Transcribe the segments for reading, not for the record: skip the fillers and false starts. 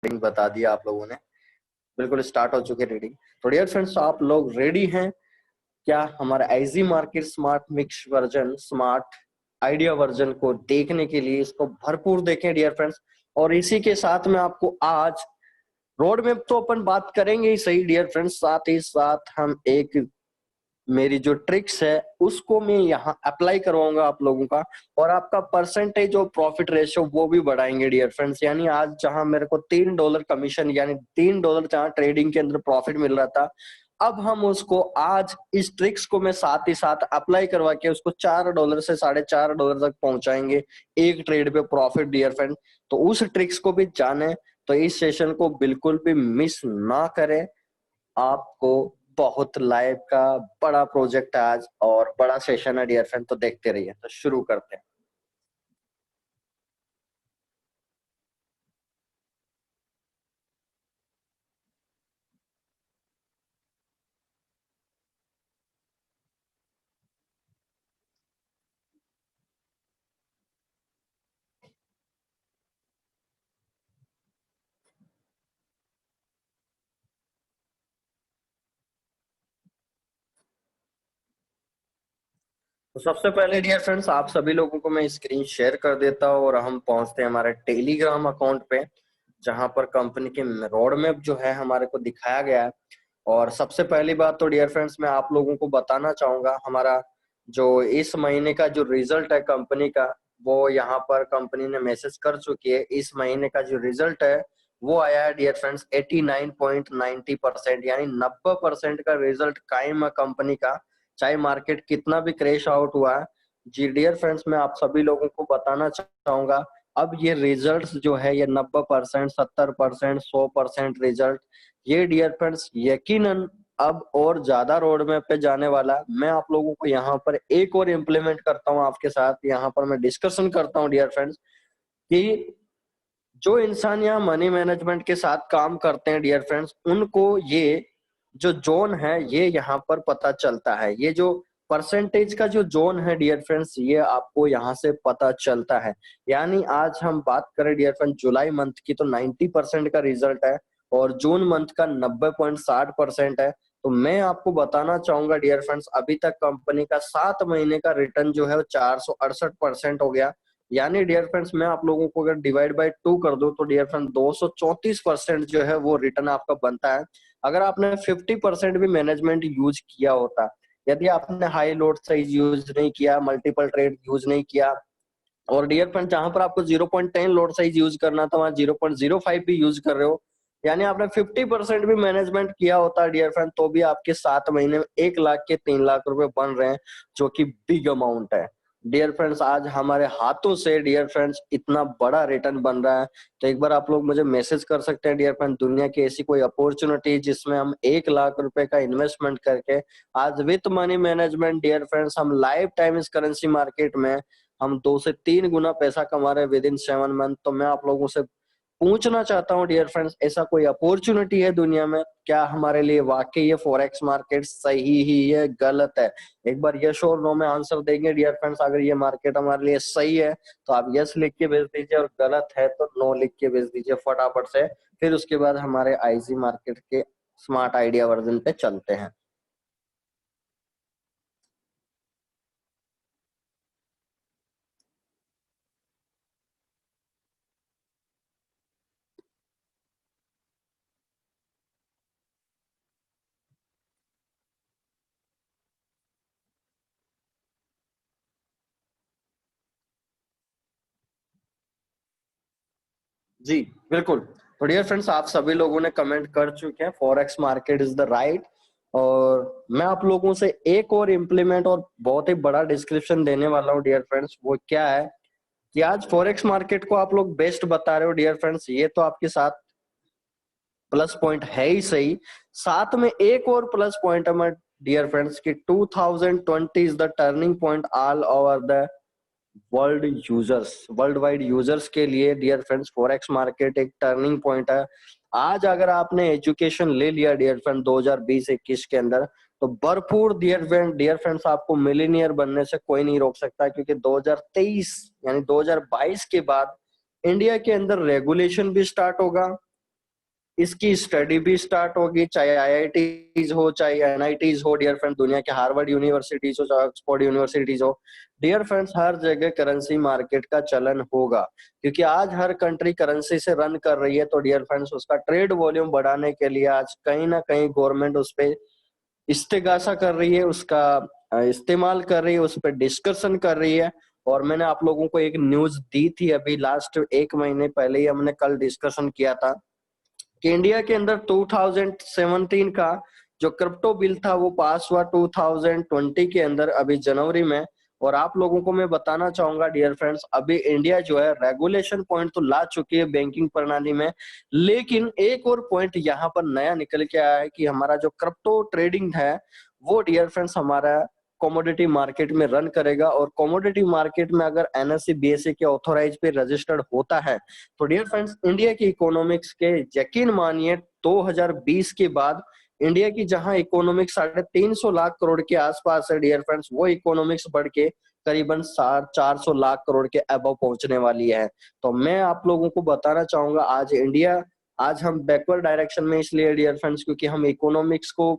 Reading बता दिया आप लोगों ने, बिल्कुल स्टार्ट हो चुकी है रीडिंग। तो डियर फ्रेंड्स, आप लोग रेडी हैं क्या हमारा IG market smart mix version, smart idea version को देखने के लिए? इसको भरपूर देखें डियर फ्रेंड्स। और इसी के साथ में आपको आज रोड मैप तो अपन बात करेंगे ही सही डियर फ्रेंड्स, साथ ही साथ हम एक मेरी जो ट्रिक्स है उसको मैं यहाँ अप्लाई करवाऊंगा आप लोगों का, और आपका परसेंटेज और प्रॉफिट रेशियो वो भी बढ़ाएंगे डियर फ्रेंड्स। यानी आज जहां मेरे को $3 कमीशन यानी $3 जहां ट्रेडिंग के अंदर प्रॉफिट मिल रहा था, अब हम उसको आज इस ट्रिक्स को मैं साथ ही साथ अप्लाई करवा के उसको $4 से $4.5 तक पहुंचाएंगे एक ट्रेड पे प्रॉफिट डियर फ्रेंड। तो उस ट्रिक्स को भी जाने, तो इस सेशन को बिल्कुल भी मिस ना करें। आपको बहुत लाइव का बड़ा प्रोजेक्ट है आज और बड़ा सेशन है डियर फ्रेंड, तो देखते रहिए। तो शुरू करते हैं। तो सबसे पहले डियर फ्रेंड्स, आप सभी लोगों को मैं स्क्रीन शेयर कर देता हूँ और हम पहुंचते हैं हमारे टेलीग्राम अकाउंट पे, जहां पर कंपनी के रोड मैप जो है हमारे को दिखाया गया है। और सबसे पहली बात तो डियर फ्रेंड्स, मैं आप लोगों को बताना चाहूंगा हमारा जो इस महीने का जो रिजल्ट है कंपनी का, वो यहाँ पर कंपनी ने मैसेज कर चुकी है। इस महीने का जो रिजल्ट है वो आया है डियर फ्रेंड्स 89.90%, यानी 90% का रिजल्ट कायम है कंपनी का, चाहे मार्केट कितना भी क्रैश आउट हुआ है। जी डियर फ्रेंड्स, मैं आप सभी लोगों को बताना चाहूंगा, अब ये रिजल्ट्स जो है ये 90%, 70%, 100% रिजल्ट, ये डियर फ्रेंड्स यकीनन अब और ज्यादा रोड मैप पे जाने वाला है। मैं आप लोगों को यहाँ पर एक और इम्प्लीमेंट करता हूँ आपके साथ, यहाँ पर मैं डिस्कशन करता हूँ डियर फ्रेंड्स कि जो इंसान यहाँ मनी मैनेजमेंट के साथ काम करते हैं डियर फ्रेंड्स, उनको ये जो जोन है ये यहाँ पर पता चलता है। ये जो परसेंटेज का जो जोन है डियर फ्रेंड्स, ये आपको यहाँ से पता चलता है। यानी आज हम बात करें डियर फ्रेंड्स जुलाई मंथ की, तो 90% का रिजल्ट है और जून मंथ का 90.60% है। तो मैं आपको बताना चाहूंगा डियर फ्रेंड्स, अभी तक कंपनी का 7 महीने का रिटर्न जो है वो 468% हो गया। यानी डियर फ्रेंड्स, मैं आप लोगों को अगर डिवाइड बाय 2 कर दूं तो डियर फ्रेंड 234% जो है वो रिटर्न आपका बनता है। अगर आपने 50% भी मैनेजमेंट यूज किया होता, यदि आपने हाई लोड साइज यूज नहीं किया, मल्टीपल ट्रेड यूज नहीं किया, और डियर फ्रेंड जहां पर आपको 0.10 लोड साइज यूज करना था वहां 0.05 भी यूज कर रहे हो, यानी आपने 50% भी मैनेजमेंट किया होता डियर फ्रेंड, तो भी आपके 7 महीने में 1 लाख के 3 लाख रुपए बन रहे हैं, जो कि बिग अमाउंट है डियर फ्रेंड्स। आज हमारे हाथों से डियर फ्रेंड्स इतना बड़ा रिटर्न बन रहा है। तो एक बार आप लोग मुझे मैसेज कर सकते हैं डियर फ्रेंड, दुनिया की ऐसी कोई अपॉर्चुनिटी जिसमें हम 1 लाख रुपए का इन्वेस्टमेंट करके आज with money management dear friends हम लाइफ टाइम इस करेंसी मार्केट में हम 2 से 3 गुना पैसा कमा रहे हैं विद इन 7 मंथ। तो मैं आप लोगों से पूछना चाहता हूँ डियर फ्रेंड्स, ऐसा कोई अपॉर्चुनिटी है दुनिया में क्या हमारे लिए? वाकई ये फॉरेक्स मार्केट सही ही है, गलत है? एक बार यस और नो में आंसर देंगे डियर फ्रेंड्स। अगर ये मार्केट हमारे लिए सही है तो आप यस लिख के भेज दीजिए, और गलत है तो नो लिख के भेज दीजिए फटाफट से। फिर उसके बाद हमारे आईजी मार्केट के स्मार्ट आइडिया वर्जन पे चलते हैं। जी बिल्कुल। तो डियर फ्रेंड्स, आप सभी लोगों ने कमेंट कर चुके हैं forex market is the right, और मैं आप लोगों से एक और इम्प्लीमेंट और बहुत ही बड़ा डिस्क्रिप्शन देने वाला हूँ डियर फ्रेंड्स। वो क्या है कि आज फॉरेक्स मार्केट को आप लोग बेस्ट बता रहे हो डियर फ्रेंड्स, ये तो आपके साथ प्लस पॉइंट है ही सही, साथ में एक और प्लस पॉइंट है डियर फ्रेंड्स कि 2020 is the turning point all over the world users, world wide users के लिए डियर फ्रेंड्स फॉरेक्स मार्केट एक टर्निंग पॉइंट है। आज अगर आपने एजुकेशन ले लिया डियर फ्रेंड 2020-21 के अंदर, तो भरपूर डियर फ्रेंड्स आपको मिलीनियर बनने से कोई नहीं रोक सकता, क्योंकि 2023 यानी 2022 के बाद इंडिया के अंदर रेगुलेशन भी स्टार्ट होगा, इसकी स्टडी भी स्टार्ट होगी, चाहे आईआईटीज हो, चाहे एनआईटीज हो डियर फ्रेंड, दुनिया के हार्वर्ड यूनिवर्सिटीज हो, चाहे ऑक्सफोर्ड यूनिवर्सिटीज हो डियर फ्रेंड्स, हर जगह करेंसी मार्केट का चलन होगा, क्योंकि आज हर कंट्री करेंसी से रन कर रही है। तो डियर फ्रेंड्स, उसका ट्रेड वॉल्यूम बढ़ाने के लिए आज कहीं ना कहीं गवर्नमेंट उस पर इस्तेगासा कर रही है, उसका इस्तेमाल कर रही है, उस पर डिस्कशन कर रही है। और मैंने आप लोगों को एक न्यूज दी थी अभी लास्ट एक महीने पहले ही, हमने कल डिस्कशन किया था कि इंडिया के अंदर 2017 का जो क्रिप्टो बिल था वो पास हुआ 2020 के अंदर, अभी जनवरी में। और आप लोगों को मैं बताना चाहूंगा डियर फ्रेंड्स, अभी इंडिया जो है रेगुलेशन पॉइंट तो ला चुकी है बैंकिंग प्रणाली में, लेकिन एक और पॉइंट यहाँ पर नया निकल के आया है कि हमारा जो क्रिप्टो ट्रेडिंग है वो डियर फ्रेंड्स हमारा कमोडिटी मार्केट में रन करेगा। और कमोडिटी मार्केट में अगर एनएससी बीएसई के ऑथोराइज पे रजिस्टर्ड होता है तो डियर फ्रेंड्स, इंडिया की इकोनॉमिक्स के यकीन मानिए 2020 के बाद इंडिया की जहां इकोनॉमिक्स 350 लाख करोड़ के आसपास है डियर फ्रेंड्स, वो इकोनॉमिक्स बढ़ के करीबन 400 लाख करोड़ के अबव पहुंचने वाली है। तो मैं आप लोगों को बताना चाहूंगा, आज इंडिया, आज हम बैकवर्ड डायरेक्शन में इसलिए डियर फ्रेंड्स क्योंकि हम इकोनॉमिक्स को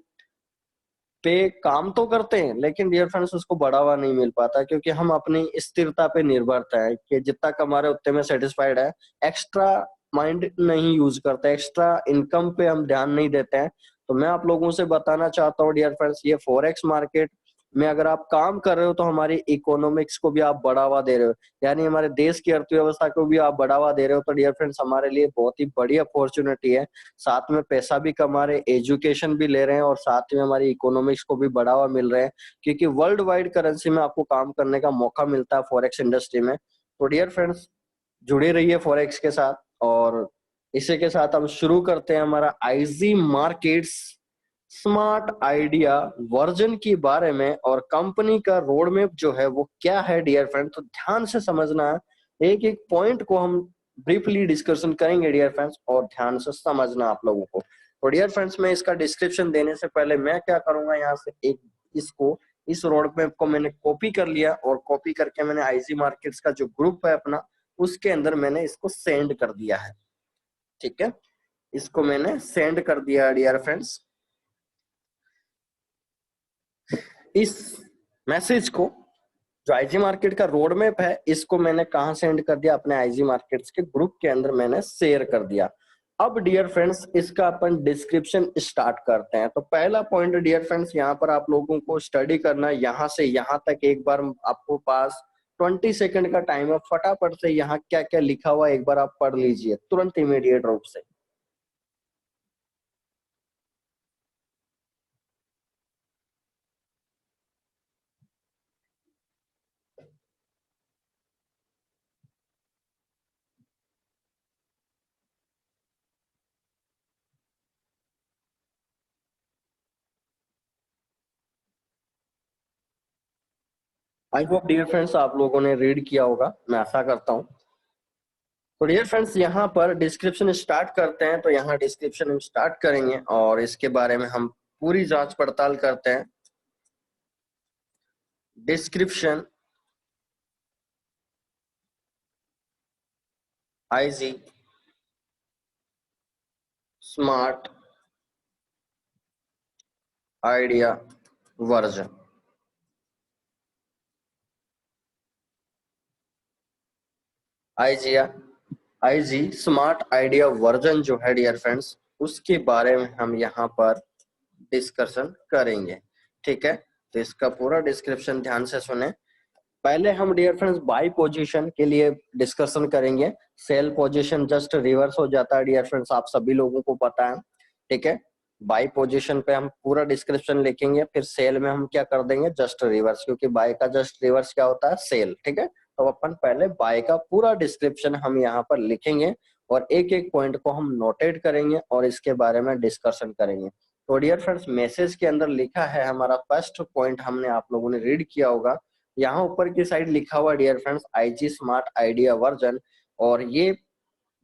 पे काम तो करते हैं, लेकिन डियर फ्रेंड्स उसको बढ़ावा नहीं मिल पाता, क्योंकि हम अपनी स्थिरता पे निर्भरता है कि जितना कमा रहे उतने में सेटिस्फाइड है, एक्स्ट्रा माइंड नहीं यूज करते, एक्स्ट्रा इनकम पे हम ध्यान नहीं देते हैं। तो मैं आप लोगों से बताना चाहता हूँ डियर फ्रेंड्स, ये फॉरेक्स मार्केट में अगर आप काम कर रहे हो तो हमारी इकोनॉमिक्स को भी आप बढ़ावा दे रहे हो, यानी हमारे देश की अर्थव्यवस्था को भी आप बढ़ावा दे रहे हो। तो डियर फ्रेंड्स, हमारे लिए बहुत ही बड़ी अपॉर्चुनिटी है, साथ में पैसा भी कमा रहे, एजुकेशन भी ले रहे हैं, और साथ में हमारी इकोनॉमिक्स को भी बढ़ावा मिल रहा है, क्योंकि वर्ल्ड वाइड करेंसी में आपको काम करने का मौका मिलता है फॉरेक्स इंडस्ट्री में। तो डियर फ्रेंड्स, जुड़े रहिए फॉरेक्स के साथ। और इसी के साथ हम शुरू करते हैं हमारा IG markets smart idea version के बारे में, और कंपनी का रोड मैप जो है वो क्या है डियर फ्रेंड, तो ध्यान से समझना है, एक एक पॉइंट को हम ब्रीफली डिस्कशन करेंगे डियर फ्रेंड्स, और ध्यान से समझना आप लोगों को। तो डियर फ्रेंड्स, मैं इसका डिस्क्रिप्शन देने से पहले मैं क्या करूंगा, यहाँ से एक इसको, इस रोड मैप को मैंने कॉपी कर लिया, और कॉपी करके मैंने आईजी मार्केट्स का जो ग्रुप है अपना, उसके अंदर मैंने इसको सेंड कर दिया है। ठीक है, इसको मैंने सेंड कर दिया डियर फ्रेंड्स। इस मैसेज को, जो आईजी मार्केट का रोड मैप है, इसको मैंने कहा सेंड कर दिया, अपने आईजी मार्केट्स के ग्रुप के अंदर मैंने शेयर कर दिया। अब डियर फ्रेंड्स, इसका अपन डिस्क्रिप्शन स्टार्ट करते हैं। तो पहला पॉइंट डियर फ्रेंड्स, यहाँ पर आप लोगों को स्टडी करना, यहाँ से यहाँ तक एक बार आपको पास 20 सेकंड का टाइम है, फटाफट से यहाँ क्या क्या लिखा हुआ एक बार आप पढ़ लीजिए तुरंत इमीडिएट रूप से। आई होप डियर फ्रेंड्स आप लोगों ने रीड किया होगा, मैं आशा करता हूँ। तो डियर फ्रेंड्स, यहाँ पर डिस्क्रिप्शन स्टार्ट करते हैं। तो यहाँ डिस्क्रिप्शन हम स्टार्ट करेंगे और इसके बारे में हम पूरी जांच पड़ताल करते हैं। Description IG smart idea version, IG IG smart idea version जो है डियर फ्रेंड्स, उसके बारे में हम यहाँ पर डिस्कशन करेंगे। ठीक है, तो इसका पूरा डिस्क्रिप्शन ध्यान से सुने। पहले हम डियर फ्रेंड्स बाई पोजीशन के लिए डिस्कशन करेंगे। सेल पोजीशन जस्ट रिवर्स हो जाता है डियर फ्रेंड्स, आप सभी लोगों को पता है। ठीक है, बाई पोजीशन पे हम पूरा डिस्क्रिप्शन लिखेंगे, फिर सेल में हम क्या कर देंगे, जस्ट रिवर्स, क्योंकि बाय का जस्ट रिवर्स क्या होता है, सेल। ठीक है, तो अपन पहले बाय का पूरा डिस्क्रिप्शन हम यहाँ पर लिखेंगे, और एक एक पॉइंट को हम नोटेट करेंगे और इसके बारे में डिस्कशन करेंगे। तो डियर फ्रेंड्स, मैसेज के अंदर लिखा है, हमारा फर्स्ट पॉइंट हमने आप लोगों ने रीड किया होगा, यहाँ ऊपर की साइड लिखा हुआ dear friends IG smart idea version. और ये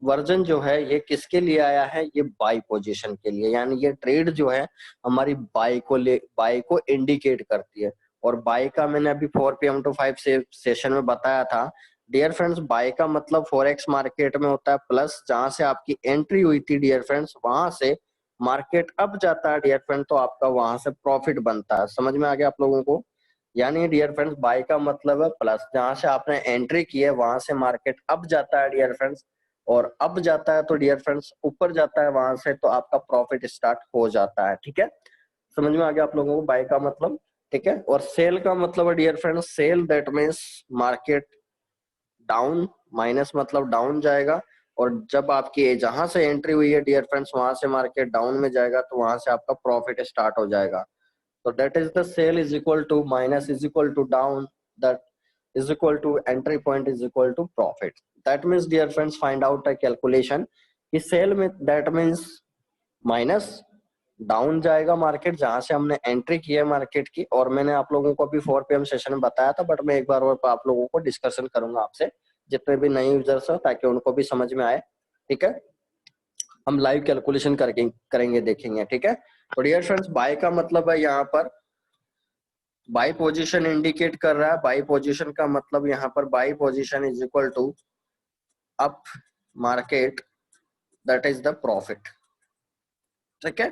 वर्जन जो है ये किसके लिए आया है, ये बाई पोजीशन के लिए, यानी ये ट्रेड जो है हमारी बाई को इंडिकेट करती है। और बाई का मैंने अभी 4 PM to 5 से सेशन में बताया था डियर फ्रेंड्स बाय का मतलब फॉरेक्स मार्केट में होता है प्लस, जहां से आपकी एंट्री हुई थी डियर फ्रेंड्स वहां से मार्केट अप जाता है डियर फ्रेंड, तो आपका वहां से प्रॉफिट बनता है। समझ में आ गया आप लोगों को? यानी डियर फ्रेंड्स बाय का मतलब है प्लस, जहां से आपने एंट्री की है वहां से मार्केट अप जाता है डियर फ्रेंड्स, और अप जाता है तो डियर फ्रेंड्स ऊपर जाता है वहां से, तो आपका प्रॉफिट स्टार्ट हो जाता है। ठीक है, समझ में आ गया आप लोगों को बाय का मतलब? ठीक है, और सेल का मतलब है dear friends, sell that means market down, minus मतलब डाउन जाएगा, और जब आपकी जहां से एंट्री हुई है डियर फ्रेंड्स वहां से मार्केट डाउन में जाएगा, तो वहां से आपका प्रॉफिट स्टार्ट हो जाएगा। तो that is the sell is equal to minus is equal to down, that is equal to entry point is equal to profit. That means dear friends find out a calculation कि sell में that means minus down जाएगा market जहां से हमने entry की है market की, और मैंने आप लोगों को अभी 4 PM सेशन में बताया था, बट मैं एक बार और आप लोगों को डिस्कशन करूंगा आपसे, जितने भी नए यूजर्स हो, ताकि उनको भी समझ में आए। ठीक है, हम लाइव कैलकुलेशन करके करेंगे, देखेंगे। ठीक है, तो डियर फ्रेंड्स बाय का मतलब है यहाँ पर बाय पोजीशन इंडिकेट कर रहा है। बाय पोजीशन का मतलब यहाँ पर buy position is equal to up market, that is the profit. ठीक है,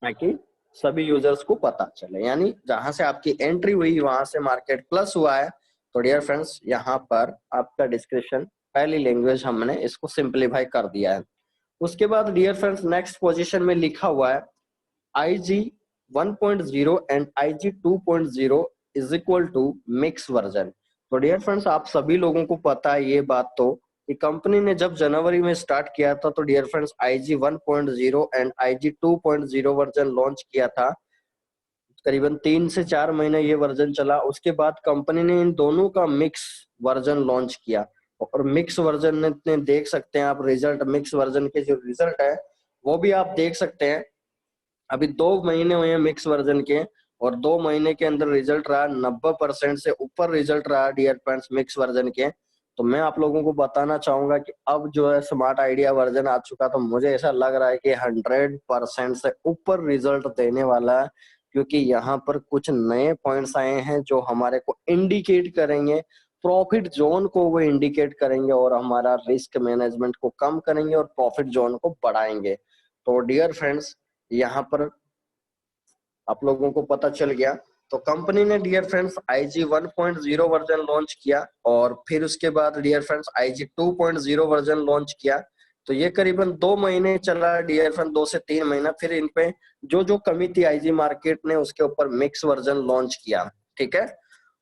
ताकि सभी यूजर्स को पता चले, यानी जहां से आपकी एंट्री हुई वहां से मार्केट प्लस हुआ है। तो डियर फ्रेंड्स यहाँ पर आपका डिस्क्रिप्शन पहली लैंग्वेज हमने इसको सिंप्लीफाई कर दिया है। उसके बाद डियर फ्रेंड्स नेक्स्ट पोजीशन में लिखा हुआ है IG 1.0 and IG 2.0 is equal to mix version. तो डियर फ्रेंड्स आप सभी लोगों को पता है ये बात, तो कि कंपनी ने जब जनवरी में स्टार्ट किया था, तो dear friends IG 1.0 and IG 2.0 version launch किया था। करीबन 3 से 4 महीने ये वर्जन चला, उसके बाद कंपनी ने इन दोनों का मिक्स वर्जन लॉन्च किया, और मिक्स वर्जन ने देख सकते हैं आप रिजल्ट, मिक्स वर्जन के जो रिजल्ट है वो भी आप देख सकते हैं। अभी 2 महीने हुए हैं मिक्स वर्जन के, और 2 महीने के अंदर रिजल्ट रहा 90% से ऊपर रिजल्ट रहा डियर फ्रेंड्स मिक्स वर्जन के। तो मैं आप लोगों को बताना चाहूंगा कि अब जो है स्मार्ट आइडिया वर्जन आ चुका, तो मुझे ऐसा लग रहा है कि 100% से ऊपर रिजल्ट देने वाला है, क्योंकि यहाँ पर कुछ नए पॉइंट्स आए हैं जो हमारे को इंडिकेट करेंगे, प्रॉफिट जोन को वो इंडिकेट करेंगे, और हमारा रिस्क मैनेजमेंट को कम करेंगे और प्रॉफिट जोन को बढ़ाएंगे। तो डियर फ्रेंड्स यहाँ पर आप लोगों को पता चल गया। तो कंपनी ने dear friends IG 1.0 version launch किया, और फिर उसके बाद dear friends IG 2.0 version launch किया। तो ये करीबन 2 महीने चला डियर फ्रेंड, 2 से 3 महीना। फिर इन पे जो जो कमी थी IG मार्केट ने उसके ऊपर मिक्स वर्जन लॉन्च किया। ठीक है,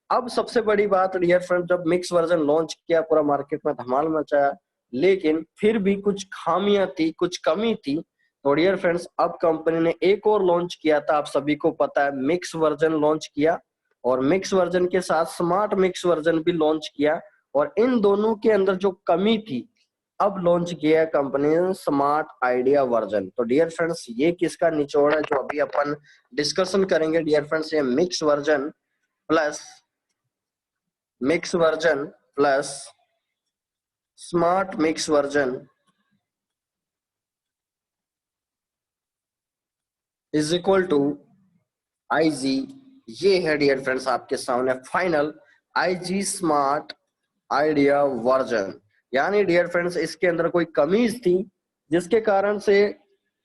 अब सबसे बड़ी बात डियर फ्रेंड, जब मिक्स वर्जन लॉन्च किया पूरा मार्केट में धमाल मचाया, लेकिन फिर भी कुछ खामियां थी, कुछ कमी थी। तो डियर फ्रेंड्स अब कंपनी ने एक और लॉन्च किया था, आप सभी को पता है मिक्स वर्जन लॉन्च किया, और मिक्स वर्जन के साथ स्मार्ट मिक्स वर्जन भी लॉन्च किया, और इन दोनों के अंदर जो कमी थी अब लॉन्च किया है कंपनी ने स्मार्ट आइडिया वर्जन। तो डियर फ्रेंड्स ये किसका निचोड़ है जो अभी अपन डिस्कशन करेंगे डियर फ्रेंड्स, ये mix version plus smart mix version is equal to IG, ये है डियर फ्रेंड्स आपके सामने final IG smart idea version. यानी डियर फ्रेंड्स इसके अंदर कोई कमीज थी जिसके कारण से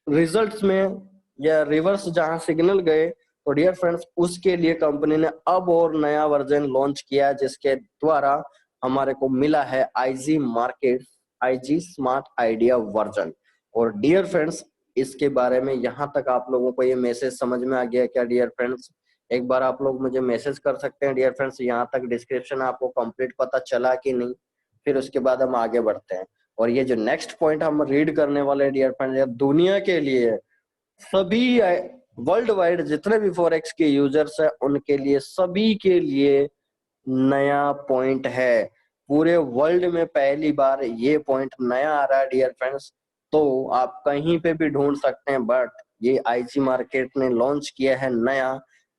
रिजल्ट्स में या रिवर्स जहां सिग्नल गए, तो डियर फ्रेंड्स उसके लिए कंपनी ने अब और नया वर्जन लॉन्च किया, जिसके द्वारा हमारे को मिला है IG स्मार्ट आइडिया वर्जन। और डियर फ्रेंड्स इसके बारे में यहाँ तक आप लोगों को ये मैसेज समझ में आ गया क्या डियर फ्रेंड्स? एक बार आप लोग मुझे मैसेज कर सकते हैं डियर फ्रेंड्स, यहाँ तक डिस्क्रिप्शन आपको कंप्लीट पता चला कि नहीं? फिर उसके बाद हम आगे बढ़ते हैं, और ये जो नेक्स्ट पॉइंट हम रीड करने वाले हैं डियर फ्रेंड्स, दुनिया के लिए सभी वर्ल्ड वाइड जितने भी फॉरेक्स के यूजर्स हैं उनके लिए, सभी के लिए नया पॉइंट है। पूरे वर्ल्ड में पहली बार ये पॉइंट नया आ रहा है डियर फ्रेंड्स। तो आप कहीं पे भी ढूंढ सकते हैं, बट ये IG मार्केट ने लॉन्च किया है नया।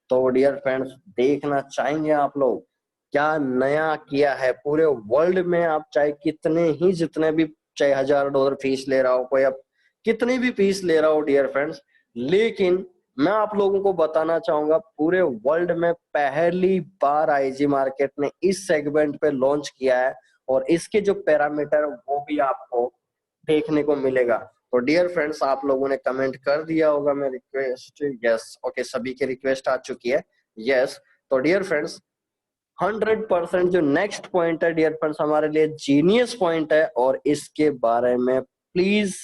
तो डियर फ्रेंड्स देखना चाहेंगे आप लोग क्या नया किया है पूरे वर्ल्ड में? आप चाहे कितने ही जितने भी, चाहे $1000 फीस ले रहा हो कोई, अब कितनी भी फीस ले रहा हो डियर फ्रेंड्स, लेकिन मैं आप लोगों को बताना चाहूंगा पूरे वर्ल्ड में पहली बार आईजी मार्केट ने इस सेगमेंट पे लॉन्च किया है और इसके जो पैरामीटर वो भी आपको देखने को मिलेगा। तो डियर फ्रेंड्स, आप लोगों ने कमेंट कर दिया होगा, मैं रिक्वेस्ट, यस, ओके, सभी की रिक्वेस्ट आ चुकी है, यस। तो डियर फ्रेंड्स, 100% जो नेक्स्ट पॉइंट है डियर फ्रेंड्स हमारे लिए जीनियस पॉइंट है और इसके बारे में प्लीज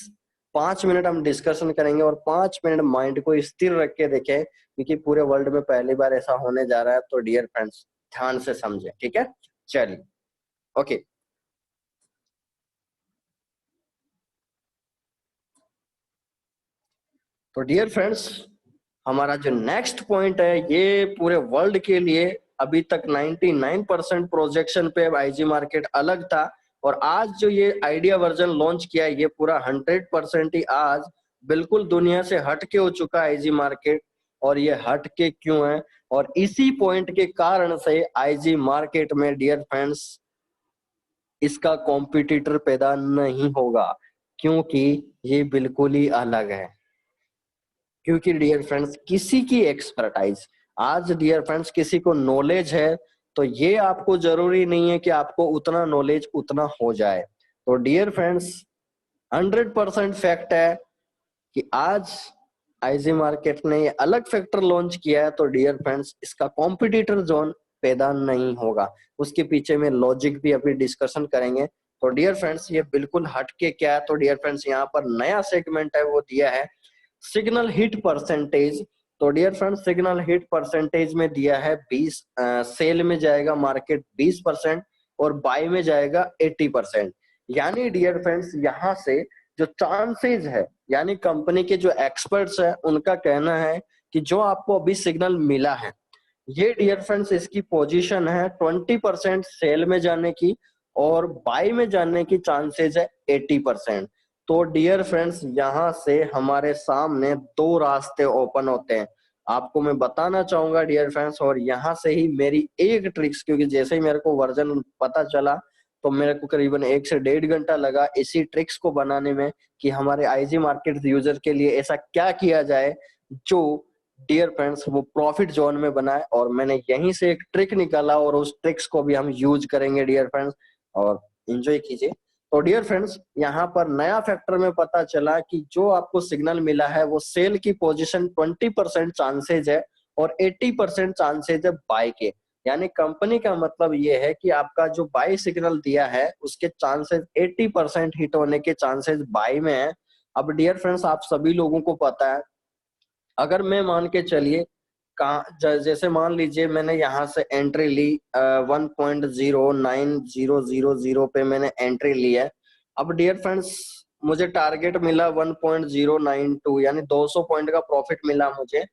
5 मिनट हम डिस्कशन करेंगे और 5 मिनट माइंड को स्थिर रख के देखें, क्योंकि पूरे वर्ल्ड में पहली बार ऐसा होने जा रहा है। तो डियर फ्रेंड्स ध्यान से समझे, ठीक है, चलिए, ओके। तो डियर फ्रेंड्स, हमारा जो नेक्स्ट पॉइंट है ये पूरे वर्ल्ड के लिए अभी तक 99% प्रोजेक्शन पे आईजी मार्केट अलग था, और आज जो ये आइडिया वर्जन लॉन्च किया है ये पूरा 100% ही आज बिल्कुल दुनिया से हट के हो चुका है आईजी मार्केट। और ये हट के क्यों है, और इसी पॉइंट के कारण से आईजी मार्केट में डियर फ्रेंड्स इसका कॉम्पिटिटर पैदा नहीं होगा, क्योंकि ये बिल्कुल ही अलग है। क्योंकि डियर फ्रेंड्स किसी की एक्सपर्टाइज, आज डियर फ्रेंड्स किसी को नॉलेज है तो ये आपको जरूरी नहीं है कि आपको उतना नॉलेज उतना हो जाए। तो डियर फ्रेंड्स 100% फैक्ट है कि आज आईजी मार्केट ने ये अलग फैक्टर लॉन्च किया है, तो डियर फ्रेंड्स इसका कॉम्पिटिटर जोन पैदा नहीं होगा। उसके पीछे में लॉजिक भी अभी डिस्कशन करेंगे। तो डियर फ्रेंड्स ये बिल्कुल हटके क्या है, तो डियर फ्रेंड्स यहाँ पर नया सेगमेंट है वो दिया है सिग्नल हिट परसेंटेज। तो dear friends signal hit percentage में दिया है 20, सेल में जाएगा मार्केट 20% और बाय में जाएगा 80%। यानी डियर फ्रेंड्स यहाँ से जो चांसेज है, यानी कंपनी के जो एक्सपर्ट्स है उनका कहना है कि जो आपको अभी सिग्नल मिला है ये डियर फ्रेंड्स इसकी पोजीशन है 20% सेल में जाने की और बाय में जाने की चांसेस है 80%। तो डियर फ्रेंड्स यहाँ से हमारे सामने दो रास्ते ओपन होते हैं। आपको मैं बताना चाहूंगा डियर फ्रेंड्स, और यहाँ से ही मेरी एक ट्रिक्स, क्योंकि जैसे ही मेरे को वर्जन पता चला तो मेरे को करीबन 1 से 1.5 घंटा लगा इसी ट्रिक्स को बनाने में कि हमारे आईजी मार्केट यूजर के लिए ऐसा क्या किया जाए जो डियर फ्रेंड्स वो प्रॉफिट जोन में बनाए। और मैंने यहीं से एक ट्रिक निकाला और उस ट्रिक्स को भी हम यूज करेंगे डियर फ्रेंड्स, और एंजॉय कीजिए। तो डियर फ्रेंड्स यहाँ पर नया फैक्टर में पता चला कि जो आपको सिग्नल मिला है वो सेल की पोजीशन 20% चांसेज है और 80% चांसेज है बाय के। यानी कंपनी का मतलब ये है कि आपका जो बाय सिग्नल दिया है उसके चांसेस 80% हिट होने के चांसेस बाय में है। अब डियर फ्रेंड्स आप सभी लोगों को पता है, अगर मैं मान के चलिए कहा जैसे मान लीजिए मैंने यहाँ से एंट्री ली 1.09000 पे मैंने एंट्री ली है। अब डियर फ्रेंड्स मुझे टारगेट मिला 1.092, यानी 200 पॉइंट का प्रॉफिट मिला मुझे।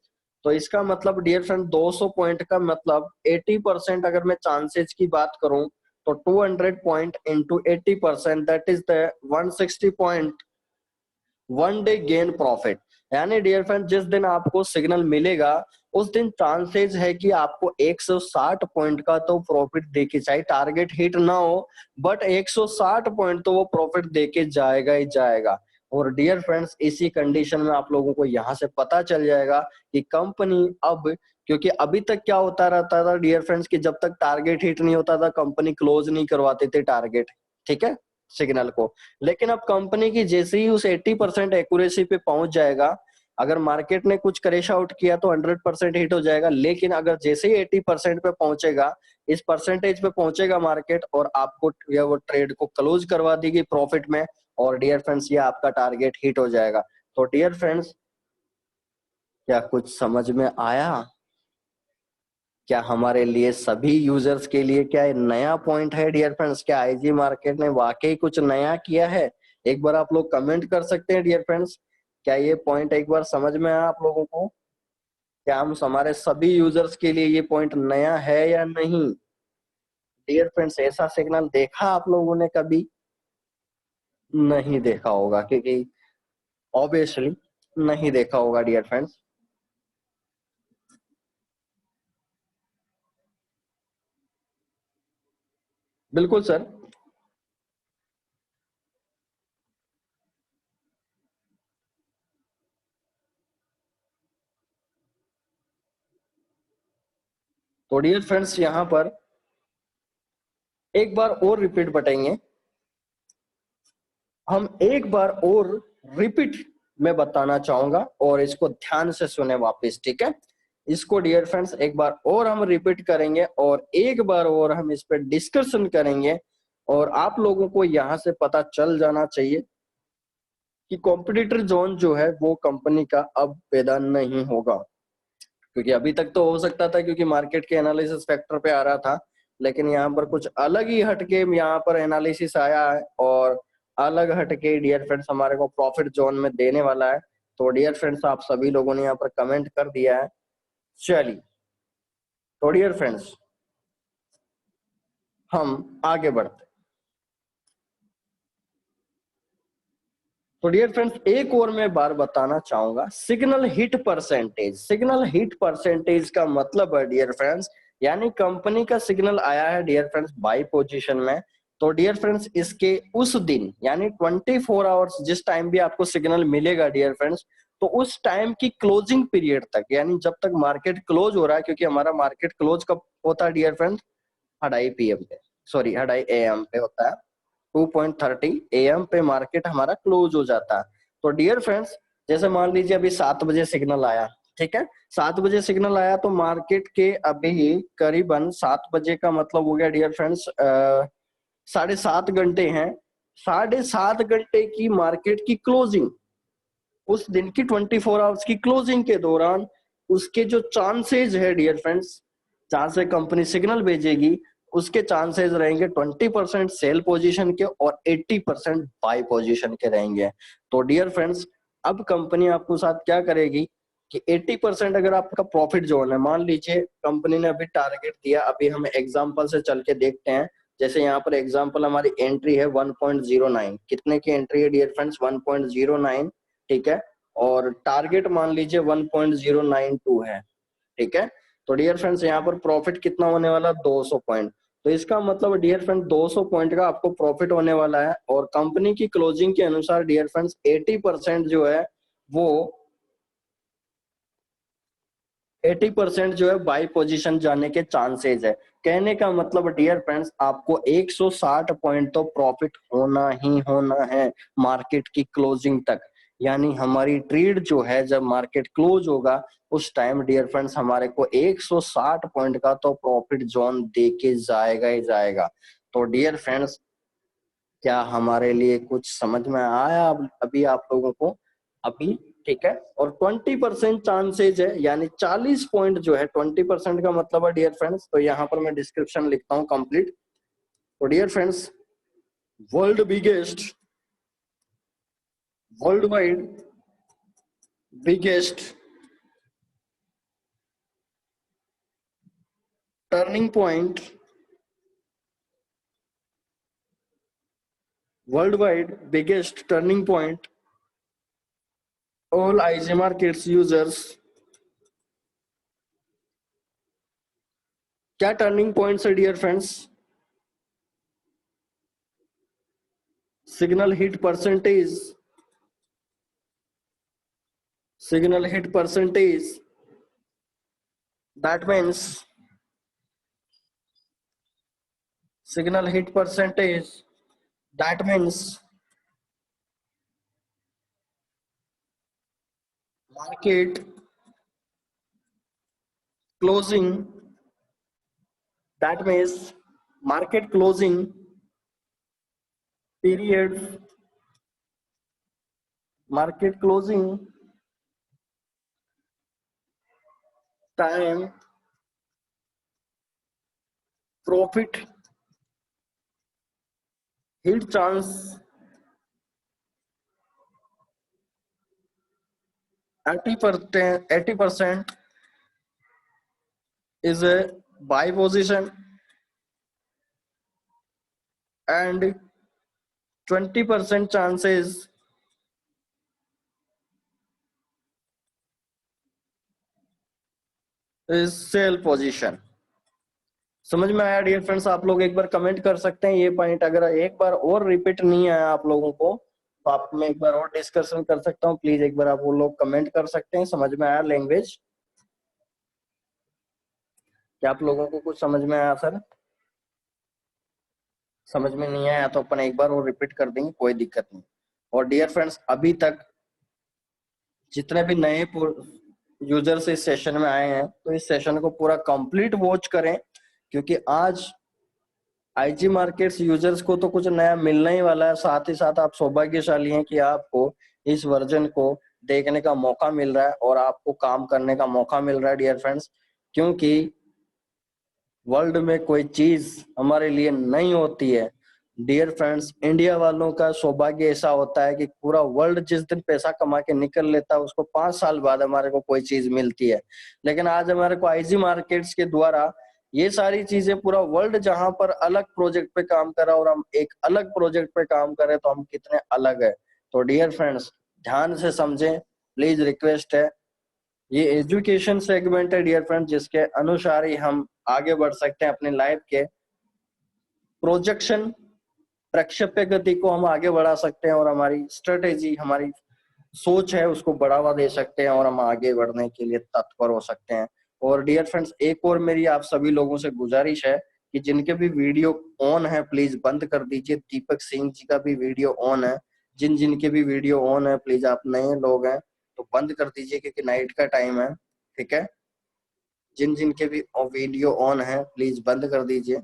तो इसका मतलब डियर फ्रेंड 200 पॉइंट का मतलब 80%, अगर मैं चांसेस की बात करूं तो 200 point into 80%, that is the 160 point one day gain profit. यानी डियर फ्रेंड जिस दिन आपको सिग्नल मिलेगा उस दिन चांसेस है कि आपको 160 पॉइंट का तो प्रॉफिट देके, चाहे टारगेट हिट ना हो बट 160 पॉइंट तो वो प्रॉफिट देके जाएगा ही जाएगा। और डियर फ्रेंड्स इसी कंडीशन में आप लोगों को यहाँ से पता चल जाएगा कि कंपनी अब, क्योंकि अभी तक क्या होता रहता था डियर फ्रेंड्स कि जब तक टारगेट हिट नहीं होता था कंपनी क्लोज नहीं करवाते थे टारगेट, ठीक है, सिग्नल को। लेकिन अब कंपनी की जैसे ही उस 80% एक्यूरेसी पे पहुंच जाएगा, अगर मार्केट ने कुछ क्रैश आउट किया तो 100% हिट हो जाएगा, लेकिन अगर जैसे ही 80% पे पहुंचेगा, इस परसेंटेज पे पहुंचेगा मार्केट और आपको या वो ट्रेड को क्लोज करवा देगी प्रॉफिट में, और डियर फ्रेंड्स ये आपका टारगेट हिट हो जाएगा। तो डियर फ्रेंड्स क्या कुछ समझ में आया? क्या हमारे लिए सभी यूजर्स के लिए क्या ये नया पॉइंट है डियर फ्रेंड्स? क्या आईजी मार्केट ने वाकई कुछ नया किया है? एक बार आप लोग कमेंट कर सकते हैं डियर फ्रेंड्स, क्या ये पॉइंट एक बार समझ में आया आप लोगों को? क्या हम हमारे सभी यूजर्स के लिए ये पॉइंट नया है या नहीं? डियर फ्रेंड्स ऐसा सिग्नल देखा आप लोगों ने कभी? नहीं देखा होगा, क्योंकि ऑब्वियसली नहीं देखा होगा डियर फ्रेंड्स। बिल्कुल सर। तो डियर फ्रेंड्स यहाँ पर एक बार और रिपीट बटेंगे, हम एक बार और रिपीट में बताना चाहूंगा और इसको ध्यान से सुने वापस, ठीक है। इसको डियर फ्रेंड्स एक बार और हम रिपीट करेंगे और एक बार और हम इस पर डिस्कशन करेंगे और आप लोगों को यहाँ से पता चल जाना चाहिए कि कॉम्पिटिटर जोन जो है वो कंपनी का अब पैदा नहीं होगा, क्योंकि अभी तक तो हो सकता था क्योंकि मार्केट के एनालिसिस फैक्टर पे आ रहा था, लेकिन यहाँ पर कुछ अलग ही हटके यहाँ पर एनालिसिस आया है और अलग हटके डियर फ्रेंड्स हमारे को प्रॉफिट जोन में देने वाला है। तो डियर फ्रेंड्स आप सभी लोगों ने यहाँ पर कमेंट कर दिया है। चलिए तो डियर फ्रेंड्स हम आगे बढ़ते। तो डियर फ्रेंड्स एक और मैं बार बताना चाहूंगा, signal hit percentage. Signal hit percentage का मतलब है डियर फ्रेंड्स, यानी कंपनी का सिग्नल आया है डियर फ्रेंड्स बाई पोजीशन में, तो डियर फ्रेंड्स इसके उस दिन यानी 24 आवर्स जिस टाइम भी आपको सिग्नल मिलेगा डियर फ्रेंड्स, तो उस टाइम की क्लोजिंग पीरियड तक, यानी जब तक मार्केट क्लोज हो रहा है, क्योंकि हमारा मार्केट क्लोज कब होता है डियर फ्रेंड्स, 2:30 PM पे, सॉरी 2:30 AM पे होता है, 2:30 AM पे मार्केट हमारा क्लोज हो जाता है। तो डियर फ्रेंड्स जैसे मान लीजिए अभी 7 बजे सिग्नल आया, ठीक है, 7 बजे सिग्नल आया तो मार्केट के अभी करीबन 7 बजे का मतलब हो गया डियर फ्रेंड्स 7.5 घंटे हैं। 7.5 घंटे की मार्केट की क्लोजिंग, उस दिन की 24 आवर्स की क्लोजिंग के दौरान उसके जो चांसेस है डियर फ्रेंड्स, जहां से कंपनी सिग्नल भेजेगी उसके चांसेस रहेंगे 20% सेल पोजीशन के और 80% बाय पोजीशन के रहेंगे। तो डियर फ्रेंड्स अब कंपनी आपको साथ क्या करेगी कि 80% अगर आपका प्रॉफिट जोन है, मान लीजिए कंपनी ने अभी टारगेट दिया, अभी हम एग्जांपल से चल के देखते हैं। जैसे यहाँ पर एग्जांपल हमारी एंट्री है 1.09, कितने की एंट्री है डियर फ्रेंड्स 1.09, ठीक है, और टारगेट मान लीजिए 1.092 है, ठीक है। तो डियर फ्रेंड्स यहाँ पर प्रॉफिट कितना होने वाला 200 पॉइंट। तो इसका मतलब डियर फ्रेंड 200 पॉइंट का आपको प्रॉफिट होने वाला है और कंपनी की क्लोजिंग के अनुसार डियर फ्रेंड्स 80% जो है वो 80% जो है बाई पोजीशन जाने के चांसेस है। कहने का मतलब डियर फ्रेंड्स आपको 160 पॉइंट तो प्रॉफिट होना ही होना है मार्केट की क्लोजिंग तक, यानी हमारी ट्रेड जो है जब मार्केट क्लोज होगा उस टाइम डियर फ्रेंड्स हमारे को 160 पॉइंट का तो प्रॉफिट जोन दे के जाएगा ही जाएगा। तो डियर फ्रेंड्स क्या हमारे लिए कुछ समझ में आया अभी आप लोगों को अभी, ठीक है। और 20% चांसेज है, यानी 40 पॉइंट जो है 20% का मतलब है डियर फ्रेंड्स, तो यहाँ पर मैं डिस्क्रिप्शन लिखता हूँ कंप्लीट। तो dear friends world biggest, world wide biggest turning point, world wide biggest turning point all IG markets users, क्या टर्निंग पॉइंट्स है dear friends, signal hit percentage, signal hit percentage, that means signal hit percentage, that means market closing, that means market closing period, market closing time, profit hit chance 80% is a buy position and 20% chances is sell position। समझ में आया dear friends? आप लोग एक बार comment कर सकते हैं ये पॉइंट, अगर एक बार और रिपीट नहीं आया आप लोगों को तो आप मैं एक बार और डिस्कशन कर सकता हूँ, प्लीज एक बार आप वो लोग कमेंट कर सकते हैं, समझ में आया लैंग्वेज? क्या आप लोगों को कुछ समझ में आया सर? समझ में नहीं आया तो अपन एक बार और रिपीट कर देंगे, कोई दिक्कत नहीं। और डियर फ्रेंड्स, अभी तक जितने भी नए यूजर्स इस सेशन में आए हैं तो इस सेशन को पूरा कंप्लीट वॉच करें, क्योंकि आज आईजी मार्केट्स यूजर्स को तो कुछ नया मिलने ही वाला है। साथ ही साथ आप सौभाग्यशाली हैं कि आपको इस वर्जन को देखने का मौका मिल रहा है और आपको काम करने का मौका मिल रहा है डियर फ्रेंड्स, क्योंकि वर्ल्ड में कोई चीज हमारे लिए नहीं होती है डियर फ्रेंड्स। इंडिया वालों का सौभाग्य ऐसा होता है कि पूरा वर्ल्ड जिस दिन पैसा कमा के निकल लेता है उसको 5 साल बाद हमारे को कोई चीज मिलती है। लेकिन आज हमारे को आईजी मार्केट्स के द्वारा ये सारी चीजें, पूरा वर्ल्ड जहां पर अलग प्रोजेक्ट पे काम कर रहा है और हम एक अलग प्रोजेक्ट पे काम कर रहे हैं, तो हम कितने अलग है। तो डियर फ्रेंड्स, ध्यान से समझें, प्लीज रिक्वेस्ट है। ये एजुकेशन सेगमेंट है डियर फ्रेंड्स, जिसके अनुसार ही हम आगे बढ़ सकते हैं अपनी लाइफ के प्रोजेक्शन, प्रक्षेप्य गति को हम आगे बढ़ा सकते हैं और हमारी स्ट्रेटेजी, हमारी सोच है उसको बढ़ावा दे सकते हैं और हम आगे बढ़ने के लिए तत्पर हो सकते हैं। और डियर फ्रेंड्स, एक और मेरी आप सभी लोगों से गुजारिश है कि जिनके भी वीडियो ऑन है प्लीज बंद कर दीजिए। दीपक सिंह जी का भी वीडियो ऑन है, जिन जिनके भी वीडियो ऑन है प्लीज, आप नए लोग हैं तो बंद कर दीजिए क्योंकि नाइट का टाइम है, ठीक है। जिन जिनके भी वीडियो ऑन है प्लीज बंद कर दीजिए,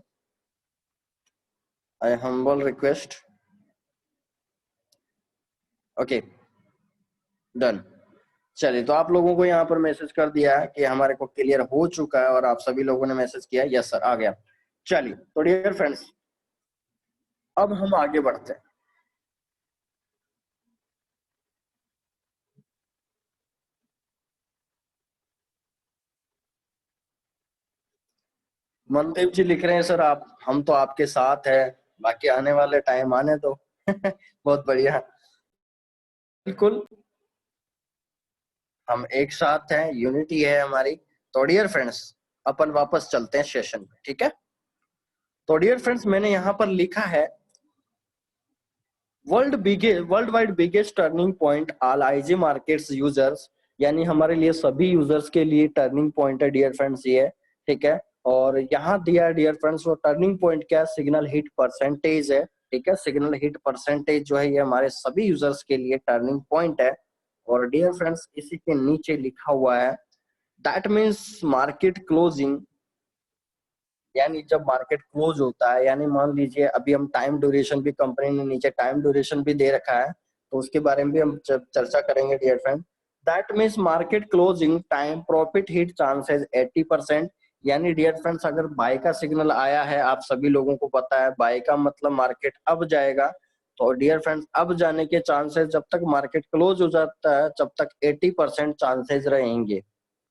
आई हम्बल रिक्वेस्ट। Okay, done. चलिए, तो आप लोगों को यहाँ पर मैसेज कर दिया है कि हमारे को क्लियर हो चुका है और आप सभी लोगों ने मैसेज किया यस सर आ गया। चलिए, तो डियर फ्रेंड्स, अब हम आगे बढ़ते हैं। मनदीप जी लिख रहे हैं सर, आप हम तो आपके साथ हैं, बाकी आने वाले टाइम आने दो। बहुत बढ़िया, बिल्कुल हम एक साथ हैं, यूनिटी है हमारी। तो डियर फ्रेंड्स, अपन वापस चलते हैं सेशन में, ठीक है। तो डियर फ्रेंड्स, मैंने यहाँ पर लिखा है world wide biggest turning point all IG markets users, यानी हमारे लिए सभी यूजर्स के लिए टर्निंग पॉइंट है डियर फ्रेंड्स ये, ठीक है। और यहाँ दिया डियर फ्रेंड्स, वो टर्निंग पॉइंट क्या है, सिग्नल हिट परसेंटेज है, ठीक है। सिग्नल हिट परसेंटेज जो है ये हमारे सभी यूजर्स के लिए टर्निंग पॉइंट है। और डियर फ्रेंड्स, इसी के नीचे लिखा हुआ है दैट मीन्स मार्केट क्लोजिंग, यानी जब मार्केट क्लोज होता है, यानी मान लीजिए अभी हम टाइम ड्यूरेशन भी, कंपनी ने नीचे टाइम ड्यूरेशन भी दे रखा है तो उसके बारे में भी हम चर्चा करेंगे dear friend. That means market closing time profit hit chances 80%। यानी डियर फ्रेंड्स, अगर बाय का सिग्नल आया है, आप सभी लोगों को पता है बाय का मतलब मार्केट अब जाएगा, तो डियर फ्रेंड्स अब जाने के चांसेस जब तक मार्केट क्लोज हो जाता है तब तक 80% चांसेस रहेंगे,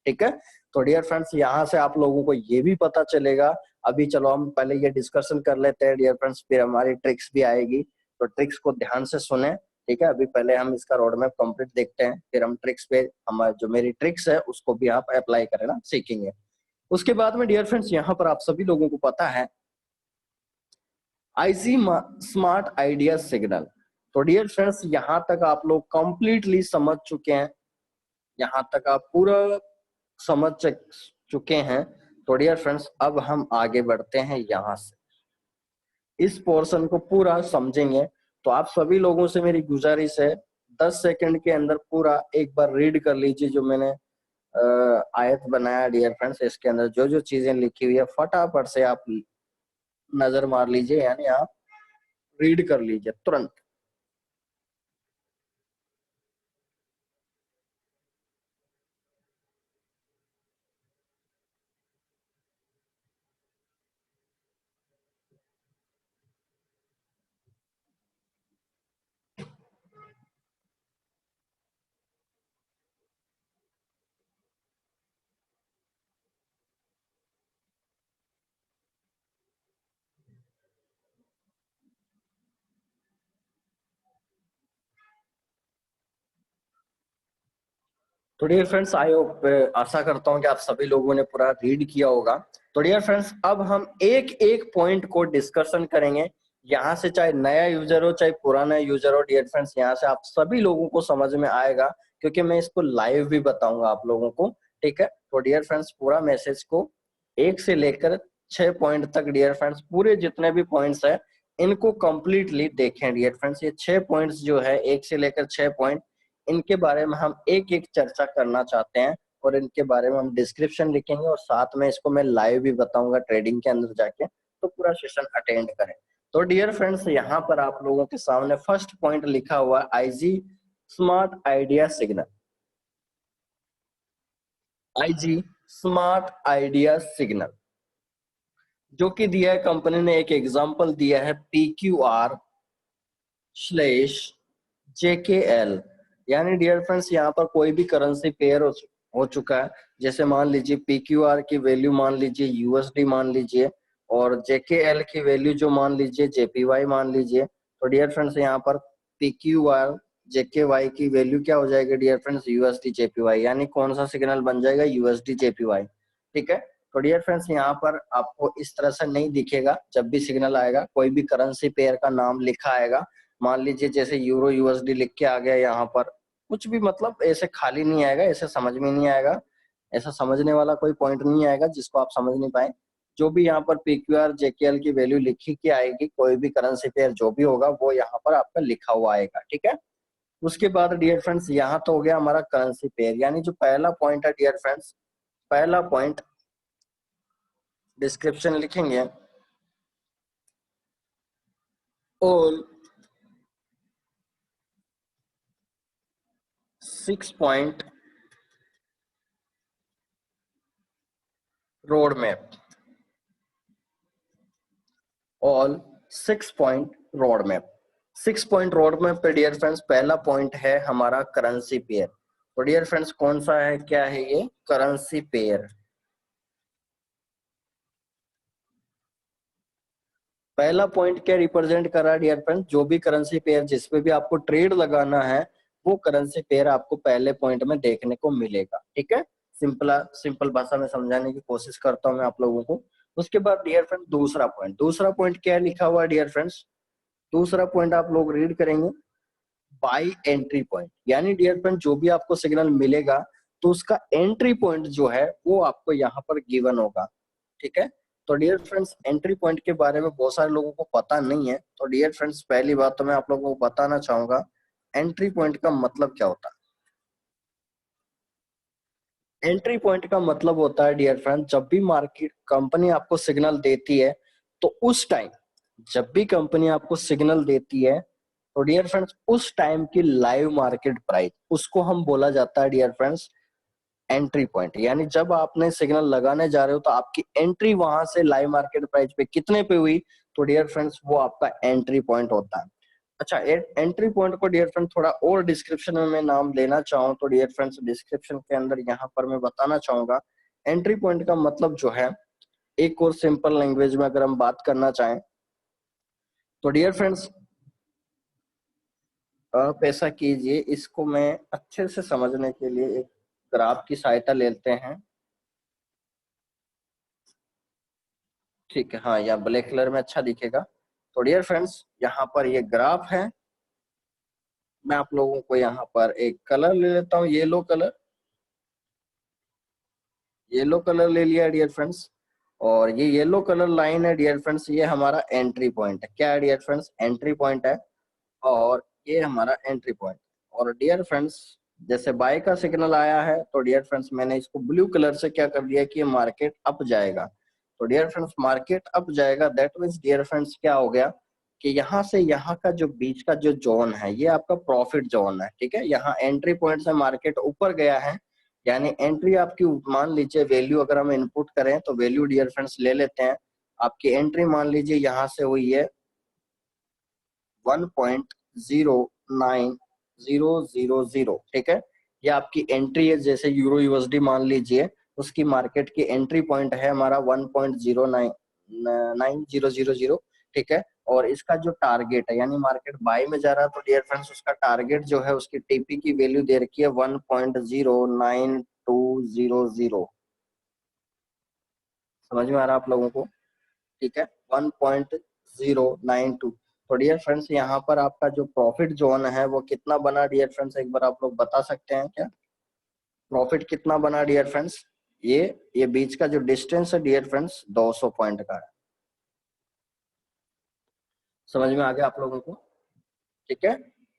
ठीक है। तो डियर फ्रेंड्स, यहाँ से आप लोगों को ये भी पता चलेगा। अभी चलो हम पहले ये डिस्कशन कर लेते हैं डियर फ्रेंड्स, फिर हमारी ट्रिक्स भी आएगी, तो ट्रिक्स को ध्यान से सुने, ठीक है। अभी पहले हम इसका रोड मैप कंप्लीट देखते हैं, फिर हम ट्रिक्स पे, हमारे जो मेरी ट्रिक्स है उसको भी आप अप्लाई करें ना, सीखेंगे। उसके बाद में डियर फ्रेंड्स, यहाँ पर आप सभी लोगों को पता है आईजी स्मार्ट आइडिया सिग्नल। तो डियर फ्रेंड्स, यहाँ तक आप लोग कंप्लीटली समझ चुके हैं, यहाँ तक आप पूरा समझ चुके हैं। तो डियर फ्रेंड्स, अब हम आगे बढ़ते हैं, यहाँ से इस पोर्शन को पूरा समझेंगे। तो आप सभी लोगों से मेरी गुजारिश है, 10 सेकंड के अंदर पूरा एक बार रीड कर लीजिए जो मैंने आयत बनाया डियर फ्रेंड्स। इसके अंदर जो जो चीजें लिखी हुई है फटाफट से आप नजर मार लीजिए, यानी आप रीड कर लीजिए तुरंत। तो डियर फ्रेंड्स, आई होप, आशा करता हूँ कि आप सभी लोगों ने पूरा रीड किया होगा। तो डियर फ्रेंड्स, अब हम एक एक पॉइंट को डिस्कशन करेंगे। यहाँ से चाहे नया यूजर हो चाहे पुराना यूजर हो डियर फ्रेंड्स, यहाँ से आप सभी लोगों को समझ में आएगा, क्योंकि मैं इसको लाइव भी बताऊंगा आप लोगों को, ठीक है। तो डियर फ्रेंड्स, पूरा मैसेज को 1 से लेकर 6 पॉइंट तक डियर फ्रेंड्स, पूरे जितने भी पॉइंट्स है इनको कंप्लीटली देखें डियर फ्रेंड्स। ये 6 पॉइंट्स जो है 1 से लेकर 6 पॉइंट, इनके बारे में हम एक एक चर्चा करना चाहते हैं और इनके बारे में हम डिस्क्रिप्शन लिखेंगे और साथ में इसको मैं लाइव भी बताऊंगा ट्रेडिंग के अंदर जाके, तो पूरा सेशन अटेंड करें। तो डियर फ्रेंड्स यहाँ पर आप लोगों के सामने फर्स्ट पॉइंट लिखा हुआ है IG smart idea signal. IG smart idea signal जो कि दिया है कंपनी ने, एक एग्जांपल दिया है PQR/JKL। यानी डियर फ्रेंड्स यहाँ पर कोई भी करेंसी पेयर हो चुका है, जैसे मान लीजिए PQR की वैल्यू मान लीजिए USD मान लीजिए, और JKL की वैल्यू जो मान लीजिए JPY मान लीजिए। तो डियर फ्रेंड्स यहाँ पर PQR JKY की वैल्यू क्या हो जाएगी डियर फ्रेंड्स, USD JPY, यानी कौन सा सिग्नल बन जाएगा, USD JPY। ठीक है, तो डियर फ्रेंड्स यहाँ पर आपको इस तरह से नहीं दिखेगा, जब भी सिग्नल आएगा कोई भी करेंसी पेयर का नाम लिखा आएगा, मान लीजिए जैसे यूरो USD लिख के आ गया यहाँ पर, कुछ भी मतलब ऐसे खाली नहीं आएगा, ऐसे समझ में नहीं आएगा, ऐसा समझने वाला कोई पॉइंट नहीं आएगा जिसको आप समझ नहीं पाए। जो भी यहाँ पर PQR JKL की वैल्यू लिखी के आएगी, कोई भी करेंसी पेयर जो भी होगा वो यहाँ पर आपका लिखा हुआ आएगा। ठीक है, उसके बाद डियर फ्रेंड्स यहाँ तो हो गया हमारा करेंसी पेयर, यानी जो पहला पॉइंट है डियर फ्रेंड्स, पहला पॉइंट डिस्क्रिप्शन लिखेंगे, all 6 point road map, all 6 point road map. 6 point road map पे डियर फ्रेंड्स पहला पॉइंट है हमारा करेंसी पेयर। तो डियर फ्रेंड्स कौन सा है, क्या है ये, करेंसी पेयर। पहला पॉइंट क्या रिप्रेजेंट कर रहा है डियर फ्रेंड्स, जो भी करेंसी पेयर जिसपे भी आपको ट्रेड लगाना है वो करेंसी पेयर आपको पहले पॉइंट में देखने को मिलेगा। ठीक है, सिंपल भाषा में समझाने की कोशिश करता हूं मैं आप लोगों को। उसके बाद डियर फ्रेंड्स दूसरा पॉइंट क्या लिखा हुआ है डियर फ्रेंड्स, दूसरा पॉइंट आप लोग रीड करेंगे, बाई एंट्री पॉइंट। यानी डियर फ्रेंड जो भी आपको सिग्नल मिलेगा तो उसका एंट्री पॉइंट जो है वो आपको यहाँ पर गिवन होगा। ठीक है, तो डियर फ्रेंड्स एंट्री पॉइंट के बारे में बहुत सारे लोगों को पता नहीं है, तो डियर फ्रेंड्स पहली बात तो मैं आप लोगों को बताना चाहूंगा एंट्री पॉइंट का मतलब क्या होता है। एंट्री पॉइंट का मतलब होता है डियर फ्रेंड, जब भी मार्केट कंपनी आपको सिग्नल देती है तो उस टाइम, जब भी कंपनी आपको सिग्नल देती है तो डियर फ्रेंड्स उस टाइम की लाइव मार्केट प्राइस, उसको हम बोला जाता है डियर फ्रेंड्स एंट्री पॉइंट। यानी जब आपने सिग्नल लगाने जा रहे हो तो आपकी एंट्री वहां से लाइव मार्केट प्राइस पे कितने पे हुई, तो डियर फ्रेंड्स वो आपका एंट्री पॉइंट होता है। अच्छा, एंट्री पॉइंट को डियर फ्रेंड थोड़ा और डिस्क्रिप्शन में मैं नाम लेना चाहूँ तो डियर फ्रेंड्स डिस्क्रिप्शन के अंदर यहाँ पर मैं बताना चाहूंगा एंट्री पॉइंट का मतलब जो है, एक और सिंपल लैंग्वेज में अगर हम बात करना चाहें तो डियर फ्रेंड्स आप ऐसा कीजिए, इसको मैं अच्छे से समझने के लिए एक ग्राफ की सहायता लेते हैं। ठीक है, हाँ, या ब्लैक कलर में अच्छा दिखेगा। तो डियर फ्रेंड्स यहाँ पर ये ग्राफ है, मैं आप लोगों को यहाँ पर एक कलर ले लेता हूँ, येलो कलर, येलो कलर ले लिया डियर फ्रेंड्स। और ये येलो कलर लाइन है डियर फ्रेंड्स, ये हमारा एंट्री पॉइंट है। क्या है डियर फ्रेंड्स, एंट्री पॉइंट है, और ये हमारा एंट्री पॉइंट। और डियर फ्रेंड्स जैसे बाय का सिग्नल आया है तो डियर फ्रेंड्स मैंने इसको ब्लू कलर से क्या कर दिया कि मार्केट अप जाएगा। तो डियर फ्रेंड्स मार्केट अप जाएगा, दैट मीन्स डियर फ्रेंड्स क्या हो गया कि यहाँ से यहाँ का जो बीच का जो जोन है ये आपका प्रॉफिट जोन है। ठीक है, यहाँ एंट्री पॉइंट से मार्केट ऊपर गया है, यानी एंट्री आपकी, मान लीजिए वैल्यू अगर हम इनपुट करें तो वैल्यू डियर फ्रेंड्स ले लेते हैं, आपकी एंट्री मान लीजिए यहाँ से हुई है 1.090000। ठीक है, ये आपकी एंट्री है, जैसे यूरो USD मान लीजिए उसकी मार्केट की एंट्री पॉइंट है हमारा 1.099000। ठीक है, और इसका जो टारगेट है, यानी मार्केट बाय में जा रहा है तो डियर फ्रेंड्स उसका टारगेट जो है, उसकी टीपी की वैल्यू दे रखी है 1.09200। समझ में आ रहा है आप लोगों को। ठीक है, 1.092। तो डियर फ्रेंड्स यहाँ पर आपका जो प्रॉफिट जोन है वो कितना बना डियर फ्रेंड्स, एक बार आप लोग बता सकते हैं क्या, प्रॉफिट कितना बना डियर फ्रेंड्स, ये बीच का जो डिस्टेंस है डियर फ्रेंड्स 200 पॉइंट का है। समझ में आ गया आप लोगों को? ठीक है,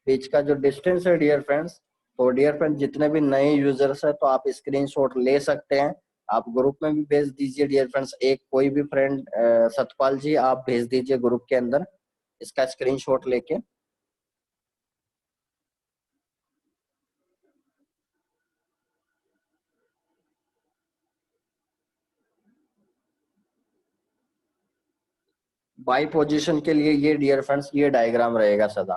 बीच का जो डिस्टेंस है डियर फ्रेंड्स। तो डियर फ्रेंड जितने भी नए यूजर्स है तो आप स्क्रीनशॉट ले सकते हैं, आप ग्रुप में भी भेज दीजिए डियर फ्रेंड्स। एक कोई भी फ्रेंड सतपाल जी आप भेज दीजिए ग्रुप के अंदर इसका स्क्रीनशॉट लेके। बाई पोजीशन के लिए ये डियर फ्रेंड्स ये डायग्राम रहेगा सदा,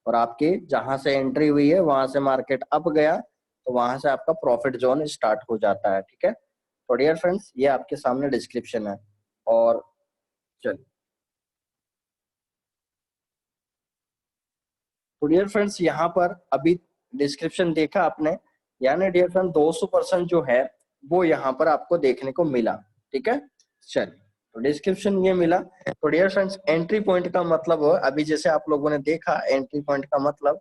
और आपकी जहां से एंट्री हुई है वहां से मार्केट अप गया तो वहां से आपका प्रॉफिट जोन स्टार्ट हो जाता है। ठीक है, तो डियर फ्रेंड्स ये आपके सामने डिस्क्रिप्शन है। और चलिए, तो डियर फ्रेंड्स यहाँ पर अभी डिस्क्रिप्शन देखा आपने, यानी डियर फ्रेंड 200% जो है वो यहाँ पर आपको देखने को मिला। ठीक है, चलिए, तो डिस्क्रिप्शन ये मिला। तो डियर फ्रेंड्स एंट्री पॉइंट का मतलब अभी जैसे आप लोगों ने देखा, एंट्री पॉइंट का मतलब,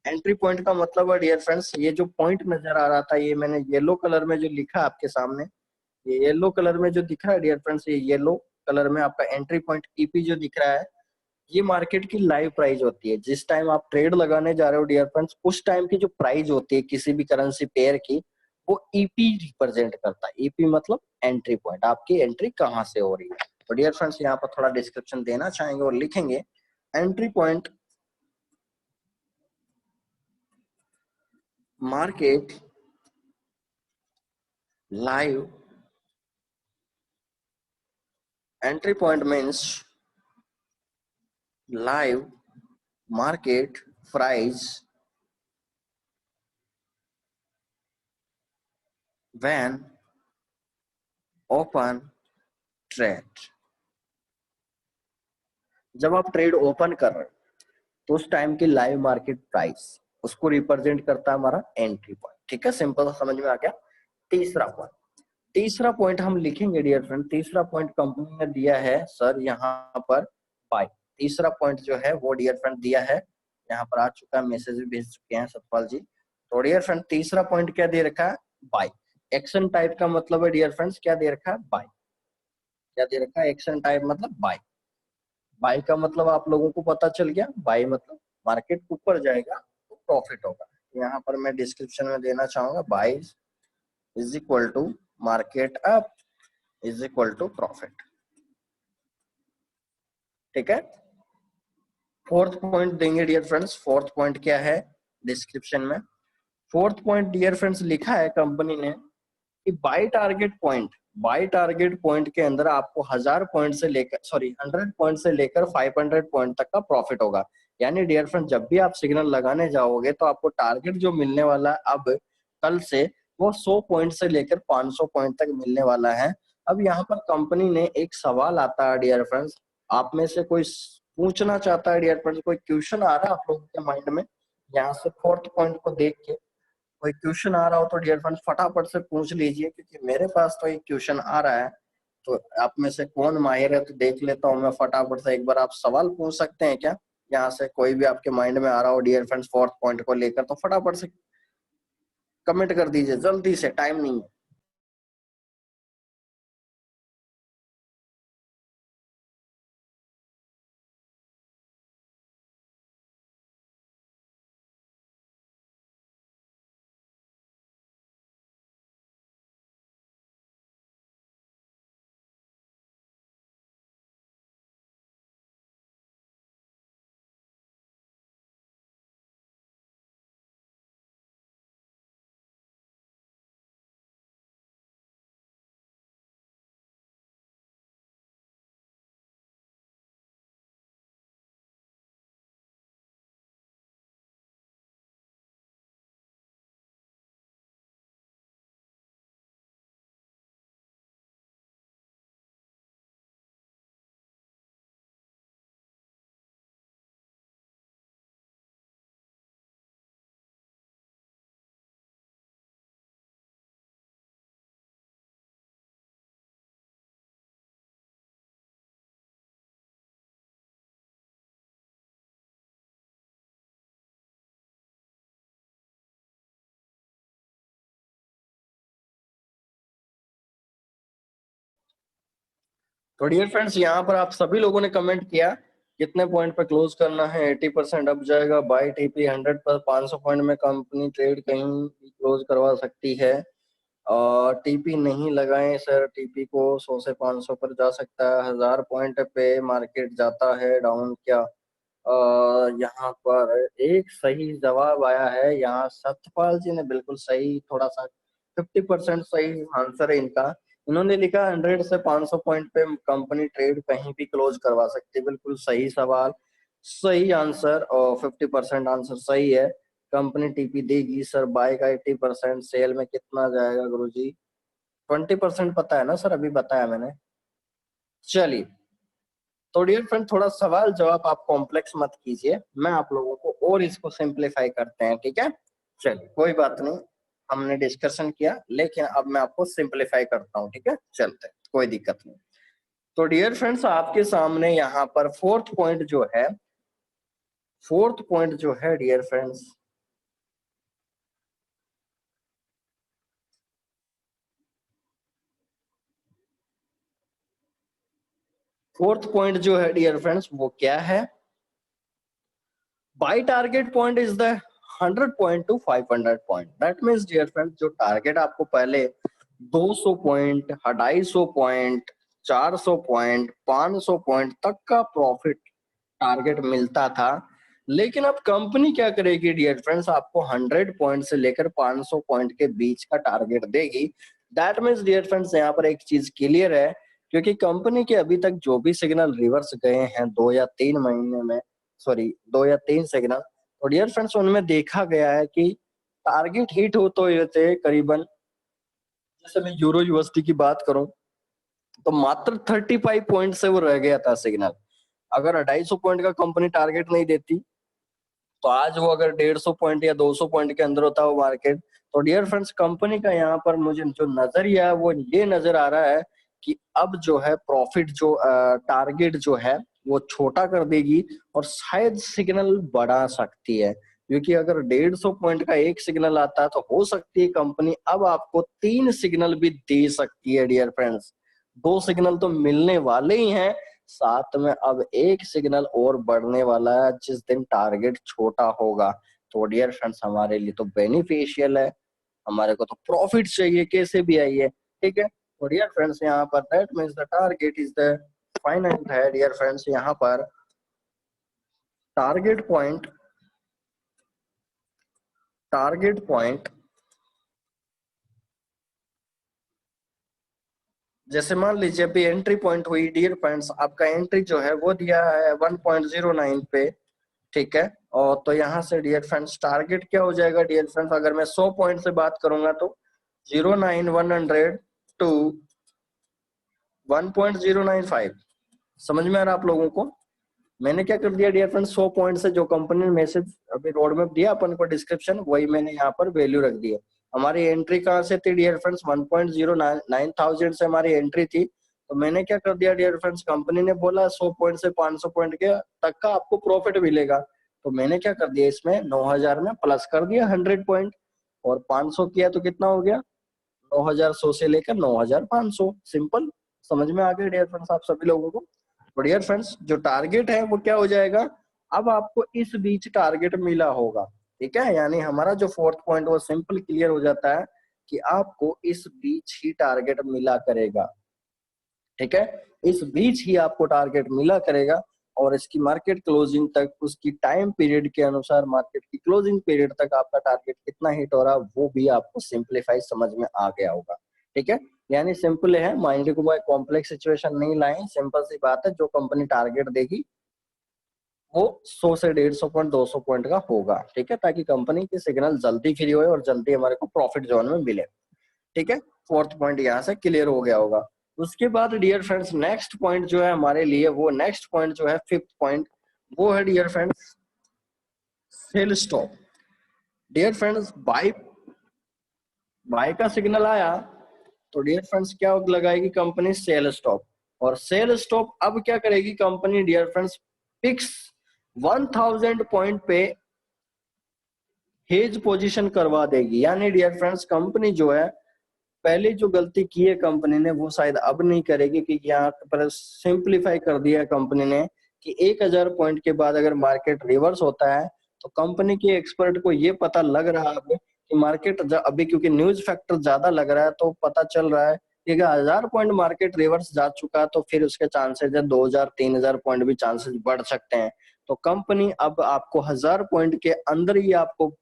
एंट्री पॉइंट का मतलब है डियर फ्रेंड्स ये जो पॉइंट नजर आ रहा था, ये मैंने येलो कलर में जो लिखा आपके सामने, ये येलो कलर में जो दिख रहा है डियर फ्रेंड्स, ये येलो कलर में आपका एंट्री पॉइंट ईपी जो दिख रहा है, ये मार्केट की लाइव प्राइस होती है। जिस टाइम आप ट्रेड लगाने जा रहे हो डियर फ्रेंड्स, उस टाइम की जो प्राइस होती है किसी भी करेंसी पेयर की, वो ईपी रिप्रेजेंट करता है। ईपी मतलब एंट्री पॉइंट, आपकी एंट्री कहाँ से हो रही है। तो डियर फ्रेंड्स यहाँ पर थोड़ा डिस्क्रिप्शन देना चाहेंगे और लिखेंगे entry point market live, entry point means live market price when open trade। जब आप ट्रेड ओपन कर रहे हो तो उस टाइम की लाइव मार्केट प्राइस उसको रिप्रेजेंट करता है हमारा एंट्री पॉइंट। ठीक है, सिंपल समझ में आ गया। तीसरा पॉइंट, तीसरा पॉइंट हम लिखेंगे डियर फ्रेंड, तीसरा पॉइंट कंपनी ने दिया है सर यहाँ पर बाय। तीसरा पॉइंट जो है वो डियर फ्रेंड दिया है, यहाँ पर आ चुका है, मैसेज भी भेज चुके हैं सतपाल जी। तो डियर फ्रेंड तीसरा पॉइंट क्या दे रखा है? बाय। एक्शन टाइप का मतलब है डियर फ्रेंड्स क्या दे रखा है? बाय। क्या दे रखा है? एक्शन टाइप मतलब बाय। बाय का मतलब आप लोगों को पता चल गया, बाय मतलब मार्केट ऊपर जाएगा तो प्रॉफिट होगा। यहाँ पर मैं डिस्क्रिप्शन में देना चाहूंगा buy is equal to market up is equal to profit. ठीक है, फोर्थ पॉइंट देंगे डियर फ्रेंड्स। फोर्थ पॉइंट क्या है डिस्क्रिप्शन में? फोर्थ पॉइंट डियर फ्रेंड्स लिखा है कंपनी ने कि buy target point, buy target point के अंदर आपको 1000 पॉइंट से लेकर, सॉरी 100 पॉइंट से लेकर 500 पॉइंट तक का प्रॉफिट होगा। यानी डियर फ्रेंड जब भी आप सिग्नल लगाने जाओगे तो आपको टारगेट जो मिलने वाला है अब कल से, वो 100 पॉइंट से लेकर 500 पॉइंट तक मिलने वाला है। अब यहाँ पर कंपनी ने एक सवाल आता है डियर फ्रेंड्स, आप में से कोई पूछना चाहता है डियर फ्रेंड्स, कोई क्वेश्चन आ रहा है आप लोगों के माइंड में यहाँ से फोर्थ पॉइंट को देख के? कोई क्वेश्चन आ रहा हो तो डियर फ्रेंड्स फटाफट से पूछ लीजिए, क्योंकि मेरे पास तो एक क्वेश्चन आ रहा है। तो आप में से कौन माहिर है तो देख लेता हूँ मैं फटाफट से। एक बार आप सवाल पूछ सकते हैं क्या यहाँ से? कोई भी आपके माइंड में आ रहा हो डियर फ्रेंड्स फोर्थ पॉइंट को लेकर तो फटाफट से कमेंट कर दीजिए, जल्दी से, टाइम नहीं है। तो डियर फ्रेंड्स यहाँ पर आप सभी लोगों ने कमेंट किया कितने पॉइंट पे क्लोज करना है। 80% अप जाएगा, बाय टीपी 100 पर 500 पॉइंट में कंपनी ट्रेड कहीं भी क्लोज करवा सकती है। टीपी नहीं लगाएं सर, टीपी को 100 से 500 पर जा सकता है। 1000 पॉइंट पे मार्केट जाता है डाउन क्या? यहाँ पर एक सही जवाब आया है। यहाँ सत्यपाल जी ने बिल्कुल सही, थोड़ा सा 50% सही आंसर है इनका। इन्होंने लिखा 100 से 500 पॉइंट पे कंपनी ट्रेड कहीं भी क्लोज करवा सकती है। बिल्कुल सही सवाल, सही आंसर, और 50% आंसर सही है। कंपनी टीपी देगी सर, बाय का 80%, सेल में कितना जाएगा गुरुजी? 20% पता है ना सर, अभी बताया मैंने। चलिए, तो डियर फ्रेंड थोड़ा सवाल जवाब आप कॉम्प्लेक्स मत कीजिए, मैं आप लोगों को और इसको सिंप्लीफाई करते हैं, ठीक है? चलिए कोई बात नहीं, हमने डिस्कशन किया, लेकिन अब मैं आपको सिंप्लीफाई करता हूँ, ठीक है? चलते हैं, कोई दिक्कत नहीं। तो डियर फ्रेंड्स आपके सामने यहाँ पर फोर्थ पॉइंट जो है डियर फ्रेंड्स, फोर्थ पॉइंट जो है डियर फ्रेंड्स वो क्या है? Buy target point is the 100 point to 500 point. That means dear friends जो टारगेट आपको पहले 200 पॉइंट, 250 पॉइंट, 400 पॉइंट, 500 पॉइंट तक का प्रॉफिट टारगेट मिलता था, लेकिन अब कंपनी क्या करेगी डियर फ्रेंड्स, आपको 100 पॉइंट से लेकर 500 पॉइंट के बीच का टारगेट देगी। दैट मीन्स डियर फ्रेंड्स यहाँ पर एक चीज क्लियर है, क्योंकि कंपनी के अभी तक जो भी सिग्नल रिवर्स गए हैं 2 या 3 महीने में, सॉरी 2 या 3 सिग्नल, तो डियर फ्रेंड्स उनमें देखा गया है कि टारगेट हिट हो तो ये थे करीबन, जैसे मैं यूरो यूएसडी की बात करूं तो मात्र 35 पॉइंट से वो रह गया था सिग्नल। अगर 250 पॉइंट का कंपनी टारगेट नहीं देती तो आज वो अगर 150 पॉइंट या 200 पॉइंट के अंदर होता वो मार्केट। तो डियर फ्रेंड्स कंपनी का यहाँ पर मुझे जो नजरिया है वो ये नजर आ रहा है कि अब जो है प्रॉफिट जो टारगेट जो है वो छोटा कर देगी और शायद सिग्नल बढ़ा सकती है, क्योंकि अगर 150 पॉइंट का एक सिग्नल आता है तो हो सकती है कंपनी अब आपको 3 सिग्नल भी दे सकती है डियर फ्रेंड्स। 2 सिग्नल तो मिलने वाले ही हैं, साथ में अब एक सिग्नल और बढ़ने वाला है जिस दिन टारगेट छोटा होगा। तो डियर फ्रेंड्स हमारे लिए तो बेनिफिशियल है, हमारे को तो प्रॉफिट चाहिए कैसे भी आइए, ठीक है? तो डियर फ्रेंड्स यहाँ पर that means the target is the finite है डियर फ्रेंड्स। यहाँ पर टारगेट पॉइंट टारगेट पॉइंट जैसे मान लीजिए अभी एंट्री पॉइंट हुई डियर फ्रेंड्स, आपका एंट्री जो है वो दिया है 1.09 पे, ठीक है? और तो यहाँ से डियर फ्रेंड्स टारगेट क्या हो जाएगा डियर फ्रेंड्स, अगर मैं 100 पॉइंट से बात करूंगा तो 09100 टू 1.095। समझ में आ रहा आप लोगों को? मैंने क्या कर दिया डियर फ्रेंड्स, 100 पॉइंट से जो कंपनी ने मैसेज अभी रोड मैप दिया अपन को डिस्क्रिप्शन, वही मैंने यहाँ पर वैल्यू रख दी है। हमारी एंट्री कहाँ से थी डियर फ्रेंड्स, 1.09 से हमारी एंट्री थी। तो मैंने क्या कर दिया डियर फ्रेंड्स, कंपनी ने बोला 100 पॉइंट से 500 पॉइंट के तक का आपको प्रॉफिट मिलेगा, तो मैंने क्या कर दिया इसमें 9000 में प्लस कर दिया 100 पॉइंट, और 500 किया तो कितना हो गया 9100 से लेकर 9500। सिंपल, समझ में आ गया डियर फ्रेंड्स आप सभी लोगों को? तो डियर फ्रेंड्स जो टारगेट है वो क्या हो जाएगा, अब आपको इस बीच टारगेट मिला होगा, ठीक है? यानी हमारा जो फोर्थ पॉइंट वो सिंपल क्लियर हो जाता है कि आपको इस बीच ही टारगेट मिला करेगा, ठीक है? इस बीच ही आपको टारगेट मिला करेगा, और इसकी मार्केट क्लोजिंग तक, उसकी टाइम पीरियड के अनुसार मार्केट की क्लोजिंग पीरियड तक आपका टारगेट कितना हिट हो रहा है वो भी आपको सिंप्लीफाई समझ में आ गया होगा, ठीक है? यानी सिंपल है, माइंड को कोई कॉम्प्लेक्स सिचुएशन नहीं लाए, सिंपल सी बात है, जो कंपनी टारगेट देगी वो 100 से 150 पॉइंट 200 पॉइंट का होगा, ठीक है? ताकि कंपनी की सिग्नल जल्दी फ्री होए और जल्दी हमारे को प्रॉफिट जोन में मिले, ठीक है? फोर्थ पॉइंट यहाँ से क्लियर हो गया होगा। उसके बाद डियर फ्रेंड्स नेक्स्ट पॉइंट जो है हमारे लिए, वो नेक्स्ट पॉइंट जो है फिफ्थ पॉइंट, वो है dear friends sell stop. Dear friends buy buy का सिग्नल आया तो डियर फ्रेंड्स क्या लगाएगी कंपनी, सेल स्टॉप। और सेल स्टॉप अब क्या करेगी company dear friends, fix 1000 point पे हेज पोजीशन करवा देगी। यानी डियर फ्रेंड्स कंपनी जो है पहले जो गलती की है कंपनी ने वो शायद अब नहीं करेगी, क्योंकि यहाँ पर सिंप्लीफाई कर दिया है कंपनी ने कि 1000 पॉइंट के बाद अगर मार्केट रिवर्स होता है तो कंपनी के एक्सपर्ट को ये पता लग रहा है अब कि मार्केट अभी, क्योंकि न्यूज फैक्टर ज्यादा लग रहा है, तो पता चल रहा है कि अगर 1000 पॉइंट मार्केट रिवर्स जा चुका तो फिर उसके चांसेस है 2000-3000 पॉइंट भी चांसेस बढ़ सकते हैं। तो कंपनी अब आपको 1000 पॉइंट के अंदर ही आपको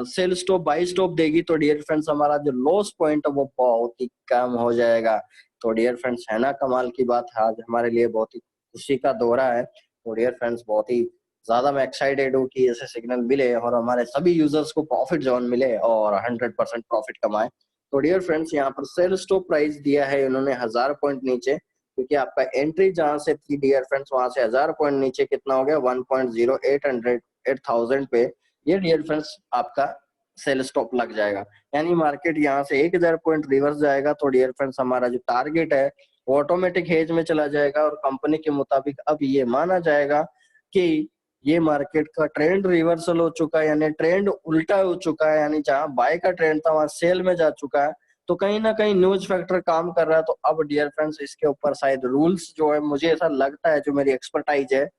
सेल स्टॉप बाई स्टॉप देगी। तो डियर फ्रेंड्स हमारा जो लॉस पॉइंट है वो बहुत ही कम हो जाएगा। तो डियर फ्रेंड्स है ना कमाल की बात है, आज हमारे लिए बहुत ही खुशी का दौरा है। तो डियर फ्रेंड्स बहुत ही ज्यादा मैं एक्साइटेड हूँ कि ऐसे सिग्नल मिले और हमारे सभी यूजर्स को प्रॉफिट जोन मिले और 100% प्रॉफिट कमाए। तो डियर फ्रेंड्स यहाँ पर सेल स्टॉप प्राइस दिया है इन्होंने 1000 पॉइंट नीचे, क्योंकि आपका एंट्री जहां से थी डियर फ्रेंड्स वहां से 1000 पॉइंट नीचे कितना हो गया 1.0800 पे ये डियर फ्रेंड्स आपका सेल स्टॉप लग जाएगा। यानी मार्केट यहाँ से 1000 पॉइंट रिवर्स जाएगा तो डियर फ्रेंड्स हमारा जो टारगेट है वो ऑटोमेटिक हेज में चला जाएगा और कंपनी के मुताबिक अब ये माना जाएगा कि ये मार्केट का ट्रेंड रिवर्सल हो चुका है, यानी ट्रेंड उल्टा हो चुका है, यानी जहां बाय का ट्रेंड था वहां सेल में जा चुका है। तो कहीं ना कहीं न्यूज फैक्टर काम कर रहा है। तो अब डियर फ्रेंड्स इसके ऊपर शायद रूल्स जो है, मुझे ऐसा लगता है, जो मेरी एक्सपर्टाइज है,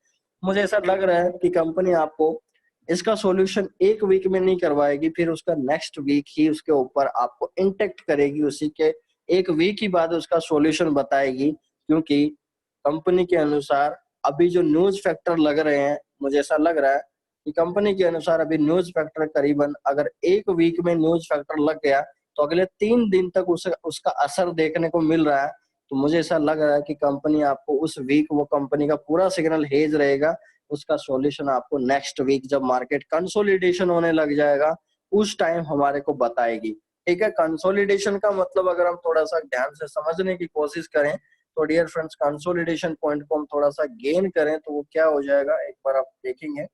मुझे ऐसा लग रहा है कि कंपनी आपको इसका सॉल्यूशन एक वीक में नहीं करवाएगी, फिर उसका नेक्स्ट वीक ही उसके ऊपर आपको इंटेक्ट करेगी, उसी के एक वीक ही बाद उसका सॉल्यूशन बताएगी। क्योंकि कंपनी के अनुसार अभी जो न्यूज फैक्टर लग रहे हैं, मुझे ऐसा लग रहा है कि कंपनी के अनुसार अभी न्यूज फैक्टर करीबन अगर एक वीक में न्यूज फैक्टर लग गया तो अगले 3 दिन तक उसका असर देखने को मिल रहा है। तो मुझे ऐसा लग रहा है कि कंपनी आपको उस वीक, वो कंपनी का पूरा सिग्नल हेज रहेगा, उसका सॉल्यूशन आपको नेक्स्ट वीक जब मार्केट कंसोलिडेशन होने लग जाएगा उस टाइम हमारे को बताएगी। ठीक है, कंसोलिडेशन का मतलब अगर हम थोड़ा सा ध्यान से समझने की कोशिश करें तो डियर फ्रेंड्स कंसोलिडेशन पॉइंट को हम थोड़ा सा गेन करें तो वो क्या हो जाएगा एक बार आप देखेंगे।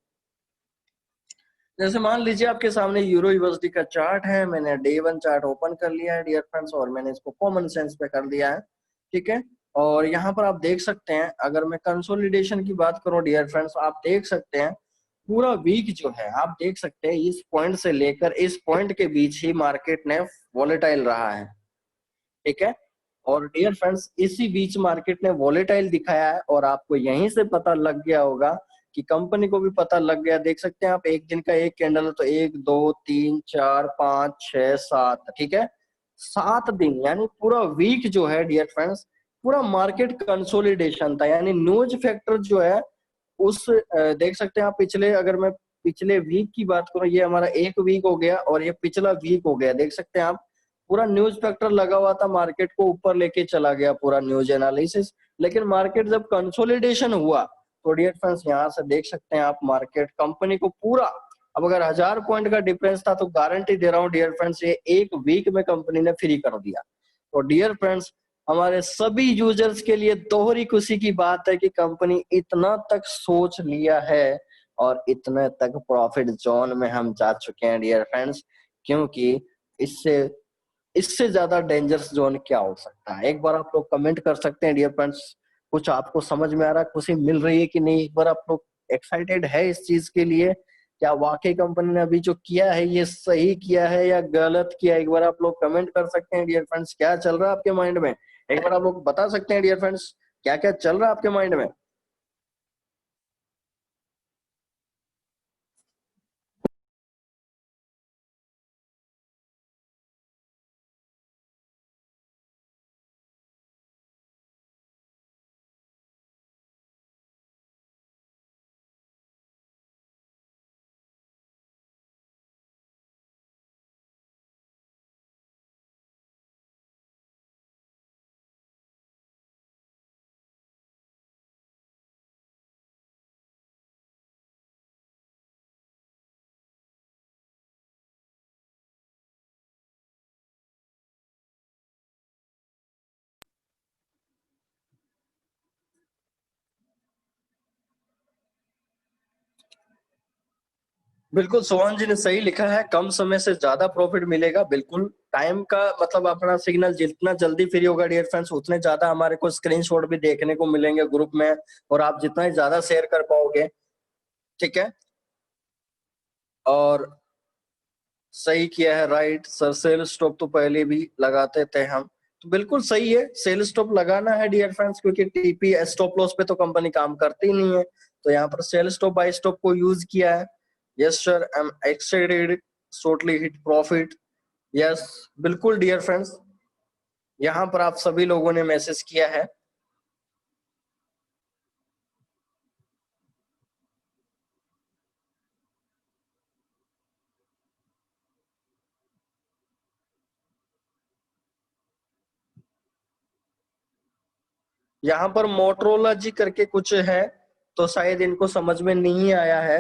जैसे मान लीजिए आपके सामने यूरो यूएसडी का चार्ट है, मैंने डे 1 चार्ट ओपन कर लिया है डियर फ्रेंड्स और मैंने इसको कॉमन सेंस पे कर दिया है। ठीक है, और यहाँ पर आप देख सकते हैं, अगर मैं कंसोलिडेशन की बात करूं डियर फ्रेंड्स, आप देख सकते हैं पूरा वीक जो है, आप देख सकते हैं इस पॉइंट से लेकर इस पॉइंट के बीच ही मार्केट ने वॉलेटाइल रहा है। ठीक है, और डियर फ्रेंड्स इसी बीच मार्केट ने वॉलेटाइल दिखाया है और आपको यहीं से पता लग गया होगा कि कंपनी को भी पता लग गया। देख सकते हैं आप एक दिन का एक कैंडल है तो 1 2 3 4 5 6 7, ठीक है, 7 दिन यानी पूरा वीक जो है डियर फ्रेंड्स पूरा मार्केट कंसोलिडेशन था। यानी न्यूज फैक्टर जो है उस देख सकते हैं आप पिछले, अगर मैं पिछले वीक की बात करूं, ये हमारा एक वीक हो गया और ये पिछला वीक हो गया। देख सकते हैं आप पूरा न्यूज फैक्टर लगा हुआ था, मार्केट को ऊपर लेके चला गया पूरा न्यूज एनालिसिस। लेकिन मार्केट जब कंसोलिडेशन हुआ तो डियर फ्रेंड्स यहाँ से देख सकते हैं आप मार्केट कंपनी को पूरा, अब अगर 1000 पॉइंट का डिफरेंस था तो गारंटी दे रहा हूँ डियर फ्रेंड्स ये एक वीक में कंपनी ने फ्री कर दिया। तो डियर फ्रेंड्स हमारे सभी यूजर्स के लिए दोहरी खुशी की बात है कि कंपनी इतना तक सोच लिया है और इतने तक प्रॉफिट जोन में हम जा चुके हैं डियर फ्रेंड्स। क्योंकि इससे इससे ज्यादा डेंजरस जोन क्या हो सकता है, एक बार आप लोग कमेंट कर सकते हैं डियर फ्रेंड्स। कुछ आपको समझ में आ रहा है, खुशी मिल रही है कि नहीं, एक बार आप लोग एक्साइटेड है इस चीज के लिए, क्या वाकई कंपनी ने अभी जो किया है ये सही किया है या गलत किया, एक बार आप लोग कमेंट कर सकते हैं डियर फ्रेंड्स। क्या चल रहा है आपके माइंड में, एक बार आप लोग बता सकते हैं डियर फ्रेंड्स क्या क्या चल रहा है आपके माइंड में। बिल्कुल सोहन जी ने सही लिखा है, कम समय से ज्यादा प्रॉफिट मिलेगा। बिल्कुल टाइम का मतलब अपना सिग्नल जितना जल्दी फ्री होगा डियर फ्रेंड्स उतने ज्यादा हमारे को स्क्रीनशॉट भी देखने को मिलेंगे ग्रुप में, और आप जितना ही ज्यादा शेयर कर पाओगे। ठीक है, और सही किया है, राइट सर। सेल स्टॉप तो पहले भी लगाते थे हम, तो बिल्कुल सही है, सेल स्टॉप लगाना है डियर फ्रेंड्स, क्योंकि टीपी स्टॉप लॉस पे तो कंपनी काम करती नहीं है, तो यहाँ पर सेल स्टॉप बाय स्टॉप को यूज किया है। Yes sir, I am excited, shortly hit profit. Yes बिल्कुल डियर फ्रेंड्स, यहाँ पर आप सभी लोगों ने मैसेज किया है। यहाँ पर मोटरोला जी करके कुछ है, तो शायद इनको समझ में नहीं आया है।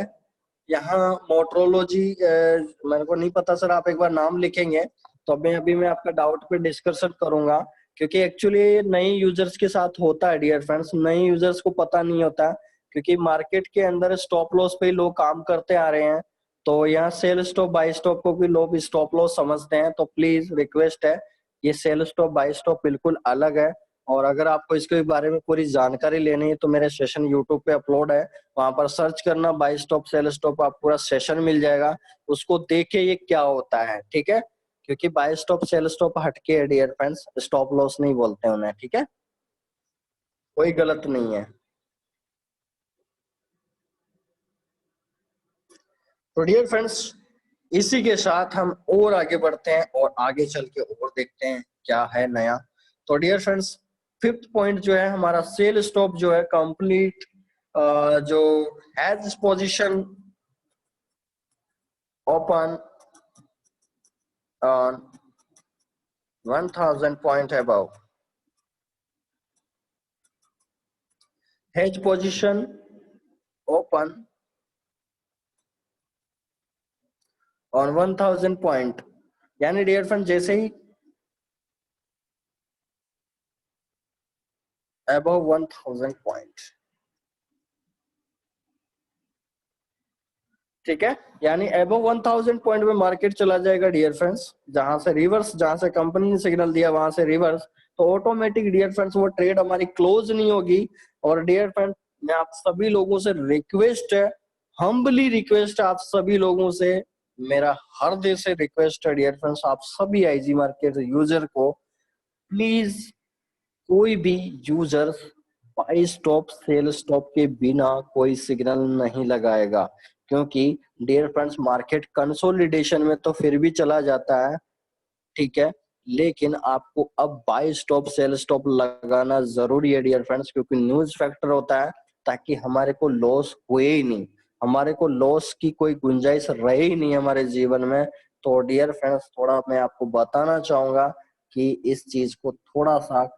यहाँ मोटरोलॉजी मेरे को नहीं पता सर, आप एक बार नाम लिखेंगे तो मैं आपका डाउट पे डिस्कशन करूंगा, क्योंकि एक्चुअली नए यूजर्स के साथ होता है डियर फ्रेंड्स, नए यूजर्स को पता नहीं होता, क्योंकि मार्केट के अंदर स्टॉप लॉस पे ही लोग काम करते आ रहे हैं, तो यहाँ सेल स्टॉप बाय स्टॉप को भी लोग स्टॉप लॉस समझते हैं, तो प्लीज रिक्वेस्ट है, ये सेल स्टॉप बाय स्टॉप बिल्कुल अलग है। और अगर आपको इसके बारे में पूरी जानकारी लेनी है तो मेरे सेशन यूट्यूब पे अपलोड है, वहां पर सर्च करना बाय स्टॉप सेल स्टॉप, आप पूरा सेशन मिल जाएगा, उसको देखे ये क्या होता है, ठीक है। क्योंकि बाय स्टॉप सेल स्टॉप हटके है डियर फ्रेंड्स, स्टॉप लॉस नहीं बोलते उन्हें, ठीक है, कोई गलत नहीं है। तो डियर फ्रेंड्स, इसी के साथ हम और आगे बढ़ते हैं और आगे चल के और देखते हैं क्या है नया। तो डियर फ्रेंड्स, फिफ्थ पॉइंट जो है हमारा, सेल स्टॉप जो है कंप्लीट जो has position open on 1000 point above, hedge position open on 1000 point, यानी डियर फ्रेंड जैसे ही अबव 1000 पॉइंट, ठीक है, यानी अबव 1000 पॉइंट में मार्केट चला जाएगा डियर फ्रेंड्स, जहां से रिवर्स, जहां से कंपनी ने सिग्नल दिया वहां से रिवर्स, तो ऑटोमेटिक डियर फ्रेंड्स वो ट्रेड हमारी क्लोज नहीं होगी। और डियर फ्रेंड्स, मैं आप सभी लोगों से रिक्वेस्ट है, हम्बली रिक्वेस्ट है आप सभी लोगों से, मेरा हृदय से रिक्वेस्ट है डियर फ्रेंड्स, आप सभी आईजी मार्केट यूजर को प्लीज, कोई भी user buy stop sell stop के बिना कोई सिग्नल नहीं लगाएगा, क्योंकि डियर फ्रेंड्स मार्केट कंसोलिडेशन में तो फिर भी चला जाता है, ठीक है, लेकिन आपको अब बाय स्टॉप सेल स्टॉप लगाना जरूरी है डियर फ्रेंड्स, क्योंकि न्यूज फैक्टर होता है, ताकि हमारे को लॉस हुए ही नहीं, हमारे को लॉस की कोई गुंजाइश रहे ही नहीं हमारे जीवन में। तो डियर फ्रेंड्स, थोड़ा मैं आपको बताना चाहूंगा कि इस चीज को थोड़ा सा,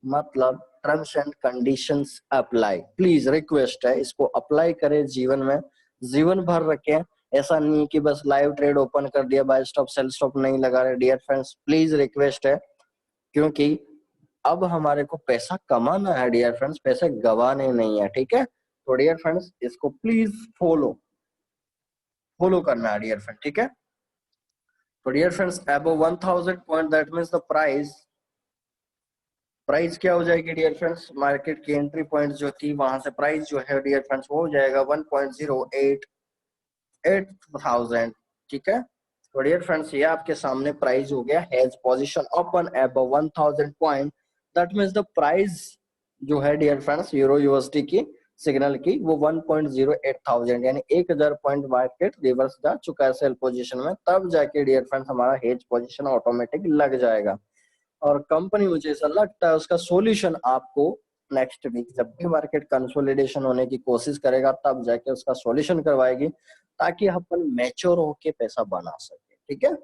मतलब terms and conditions apply, please request है, इसको अप्लाई करें जीवन में, जीवन भर रखें। ऐसा नहीं है कि बस लाइव ट्रेड ओपन कर दिया, बाय स्टॉप सेल स्टॉप नहीं लगा रहे, डियर फ्रेंड्स प्लीज रिक्वेस्ट है, क्योंकि अब हमारे को पैसा कमाना है डियर फ्रेंड्स, पैसे गवाने नहीं है, ठीक है। तो डियर फ्रेंड्स, इसको प्लीज फॉलो फॉलो करना है डियर फ्रेंड, ठीक है। तो dear friends, above 1000 point, that means the price, price क्या हो जाएगी डियर फ्रेंड्स, मार्केट की एंट्री पॉइंट जो थी वहां से प्राइस जो है डियर फ्रेंड्स वो हो जाएगा 1.088,000, ठीक है। तो डियर फ्रेंड्स, ये आपके सामने प्राइस हो गया, has position open above 1000 point, that means the price जो है डियर फ्रेंड्स यूरो यूएसडी की सिग्नल की वो 1.08,000, यानी 1000 पॉइंट मार्केट रिवर्स जा चुका है सेल पोजीशन में, तब जाके डियर फ्रेंड्स हमारा हेज पोजीशन ऑटोमेटिक लग जाएगा। और कंपनी, मुझे ऐसा लगता है उसका सॉल्यूशन आपको नेक्स्ट वीक जब भी मार्केट कंसोलिडेशन होने की कोशिश करेगा तब जाके उसका सॉल्यूशन करवाएगी, ताकि अपन मैच्योर होके पैसा बना सके, ठीक है।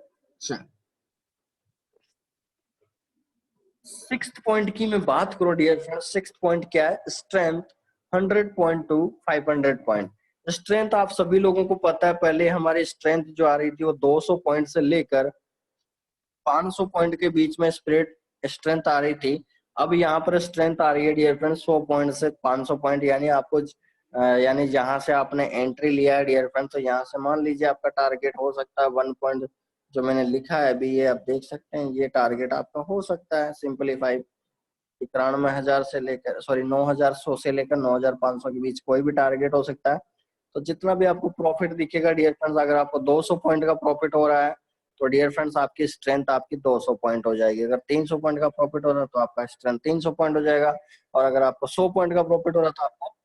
सिक्स्थ पॉइंट की मैं बात करूं डियर फ्रेंड्स, सिक्स्थ पॉइंट क्या है, strength 100 point to 500 point. Strength आप सभी लोगों को पता है, पहले हमारी स्ट्रेंथ जो आ रही थी वो 200 पॉइंट से लेकर 500 पॉइंट के बीच में स्प्रेड स्ट्रेंथ आ रही थी। अब यहाँ पर स्ट्रेंथ आ रही है डियर फ्रेंड्स 100 पॉइंट से 500 पॉइंट, यानी आपको यानी जहां से आपने एंट्री लिया है डियर फ्रेंड्स, तो यहाँ से मान लीजिए आपका टारगेट हो सकता है 1 पॉइंट, जो मैंने लिखा है अभी ये आप देख सकते हैं, ये टारगेट आपका हो सकता है सिंपलीफाई 91,000 से लेकर, सॉरी 9,100 से लेकर 9,500 के बीच कोई भी टारगेट हो सकता है। तो जितना भी आपको प्रॉफिट दिखेगा डियर फ्रेंड्स, अगर आपको 200 पॉइंट का प्रॉफिट हो रहा है तो डियर फ्रेंड्स आपकी स्ट्रेंथ आपकी 200 पॉइंट हो जाएगी। अगर 300 पॉइंट का प्रॉफिट हो रहा है तो आपका स्ट्रेंथ 300 पॉइंट हो जाएगा, और अगर आपको 100 पॉइंट का प्रॉफिट हो रहा है तो आपको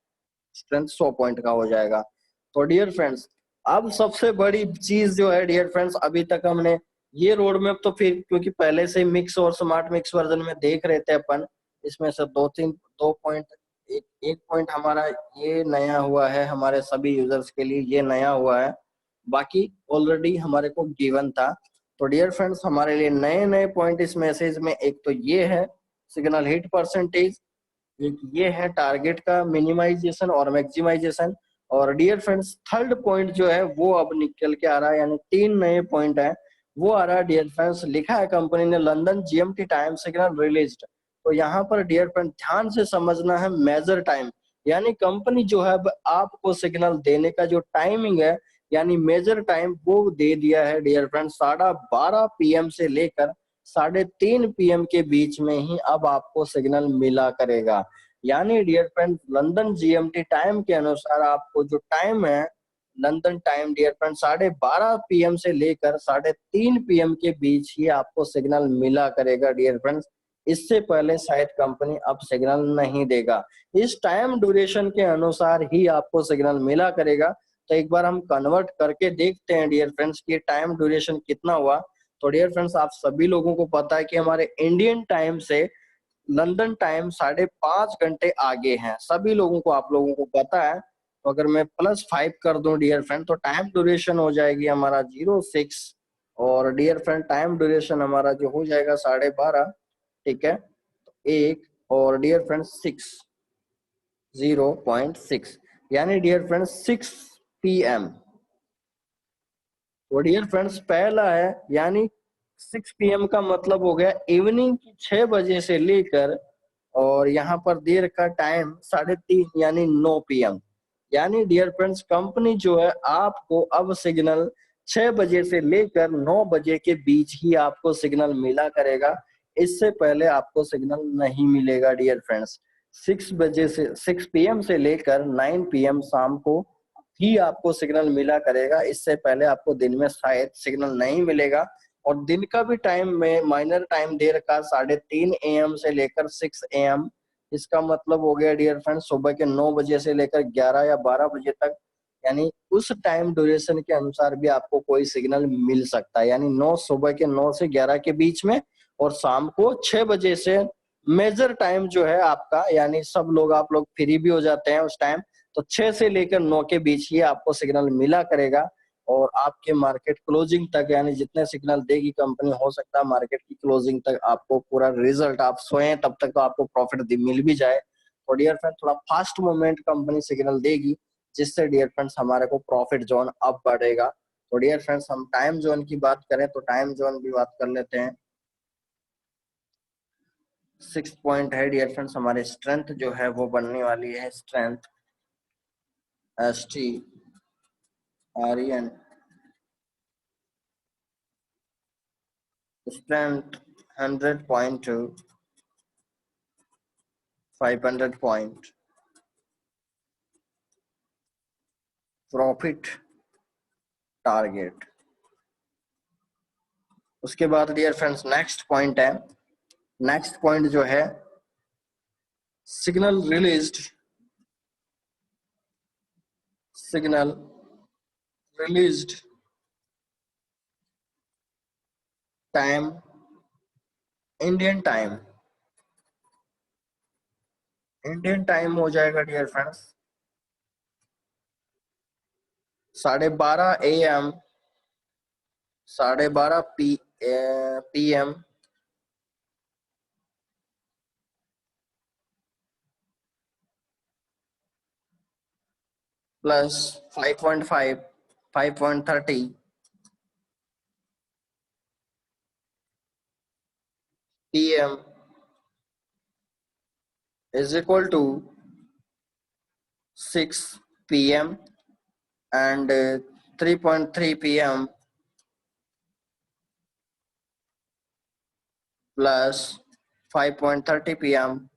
स्ट्रेंथ 100 पॉइंट का हो जाएगा। तो डियर फ्रेंड्स अब सबसे बड़ी चीज जो है डियर फ्रेंड्स, अभी तक हमने ये रोड मैप तो फिर क्योंकि पहले से मिक्स और स्मार्ट मिक्स वर्जन में देख रहे थे अपन, इसमें से दो पॉइंट, एक पॉइंट हमारा ये नया हुआ है, हमारे सभी यूजर्स के लिए ये नया हुआ है, बाकी ऑलरेडी हमारे को गिवन था। तो डियर फ्रेंड्स हमारे लिए नए नए पॉइंट इस मैसेज में, एक तो ये है सिग्नल हिट परसेंटेज, एक ये है टारगेट का मिनिमाइजेशन और मैक्सिमाइजेशन, और डियर फ्रेंड्स थर्ड पॉइंट जो है वो अब निकल के आ रहा है, यानी 3 नए पॉइंट है वो आ रहा है डियर फ्रेंड्स। लिखा है कंपनी ने London GMT time signal released. तो यहाँ पर डियर फ्रेंड ध्यान से समझना है मेजर टाइम, यानी कंपनी जो है आपको सिग्नल देने का जो टाइमिंग है यानी मेजर टाइम वो दे दिया है डियर फ्रेंड 12:30 PM से लेकर 3:30 PM के बीच में ही अब आपको सिग्नल मिला करेगा। यानी dear friend London GMT time के अनुसार आपको जो टाइम है London time dear friend 12:30 PM से लेकर 3:30 PM के बीच ही आपको सिग्नल मिला करेगा डियर फ्रेंड्स। इससे पहले शायद कंपनी अब सिग्नल नहीं देगा, इस टाइम ड्यूरेशन के अनुसार ही आपको सिग्नल मिला करेगा। तो एक बार हम कन्वर्ट करके देखते हैं डियर फ्रेंड्स कि टाइम ड्यूरेशन कितना हुआ। तो डियर फ्रेंड्स आप सभी लोगों को पता है कि हमारे इंडियन टाइम से लंदन टाइम 5.5 घंटे आगे है, सभी लोगों को, आप लोगों को पता है। तो अगर मैं +5 कर दूं डियर फ्रेंड तो टाइम ड्यूरेशन हो जाएगी हमारा 06, और डियर फ्रेंड टाइम ड्यूरेशन हमारा जो हो जाएगा 12:30, ठीक है, तो 1 और डियर फ्रेंड 0.6 यानी डियर फ्रेंड 6 PM। तो डियर फ्रेंड्स पहला है यानी 6 PM का मतलब हो गया इवनिंग की 6 बजे से लेकर, और यहाँ पर देर का टाइम 3:30 यानी 9 PM। यानी डियर फ्रेंड्स कंपनी जो है आपको अब सिग्नल 6 बजे से लेकर 9 बजे के बीच ही आपको सिग्नल मिला करेगा, इससे पहले आपको सिग्नल नहीं मिलेगा डियर फ्रेंड्स। 6 PM से लेकर 9 PM शाम को ही आपको सिग्नल मिला करेगा, इससे पहले आपको दिन में शायद सिग्नल नहीं मिलेगा। और दिन का भी टाइम में माइनर टाइम दे रखा 3:30 AM से लेकर 6 AM। इसका मतलब हो गया डियर फ्रेंड सुबह के 9 बजे से लेकर 11 या 12 बजे तक, यानी उस टाइम ड्यूरेशन के अनुसार भी आपको कोई सिग्नल मिल सकता है, यानी सुबह के 9 से 11 के बीच में, और शाम को 6 बजे से मेजर टाइम जो है आपका, यानी सब लोग आप लोग फ्री भी हो जाते हैं उस टाइम, तो 6 से लेकर 9 के बीच ही आपको सिग्नल मिला करेगा। और आपके मार्केट क्लोजिंग तक, यानी जितने सिग्नल देगी कंपनी, हो सकता है मार्केट की क्लोजिंग तक आपको पूरा रिजल्ट आप सोएं तब तक तो आपको प्रॉफिट मिल भी जाए। तो डियर फ्रेंड थोड़ा फास्ट मूवमेंट कंपनी सिग्नल देगी, जिससे डियर फ्रेंड्स हमारे को प्रॉफिट जोन अब बढ़ेगा। तो डियर फ्रेंड्स हम टाइम जोन की बात करें तो टाइम जोन भी बात कर लेते हैं। 6 पॉइंट है डियर फ्रेंड्स, हमारे स्ट्रेंथ जो है वो बनने वाली है strength STREN strength 100 point to 500 point profit target. उसके बाद डियर फ्रेंड्स नेक्स्ट पॉइंट है, नेक्स्ट पॉइंट जो है signal released time Indian time हो जाएगा dear friends 12:30 AM 12:30 PM plus 5.30 PM is equal to 6 PM and 3.3 PM plus 5.30 PM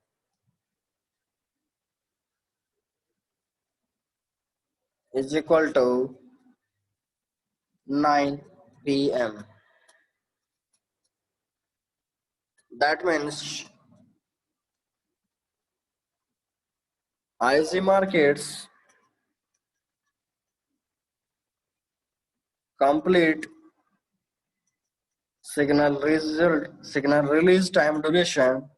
is equal to 9 PM। That means IC markets complete signal release time duration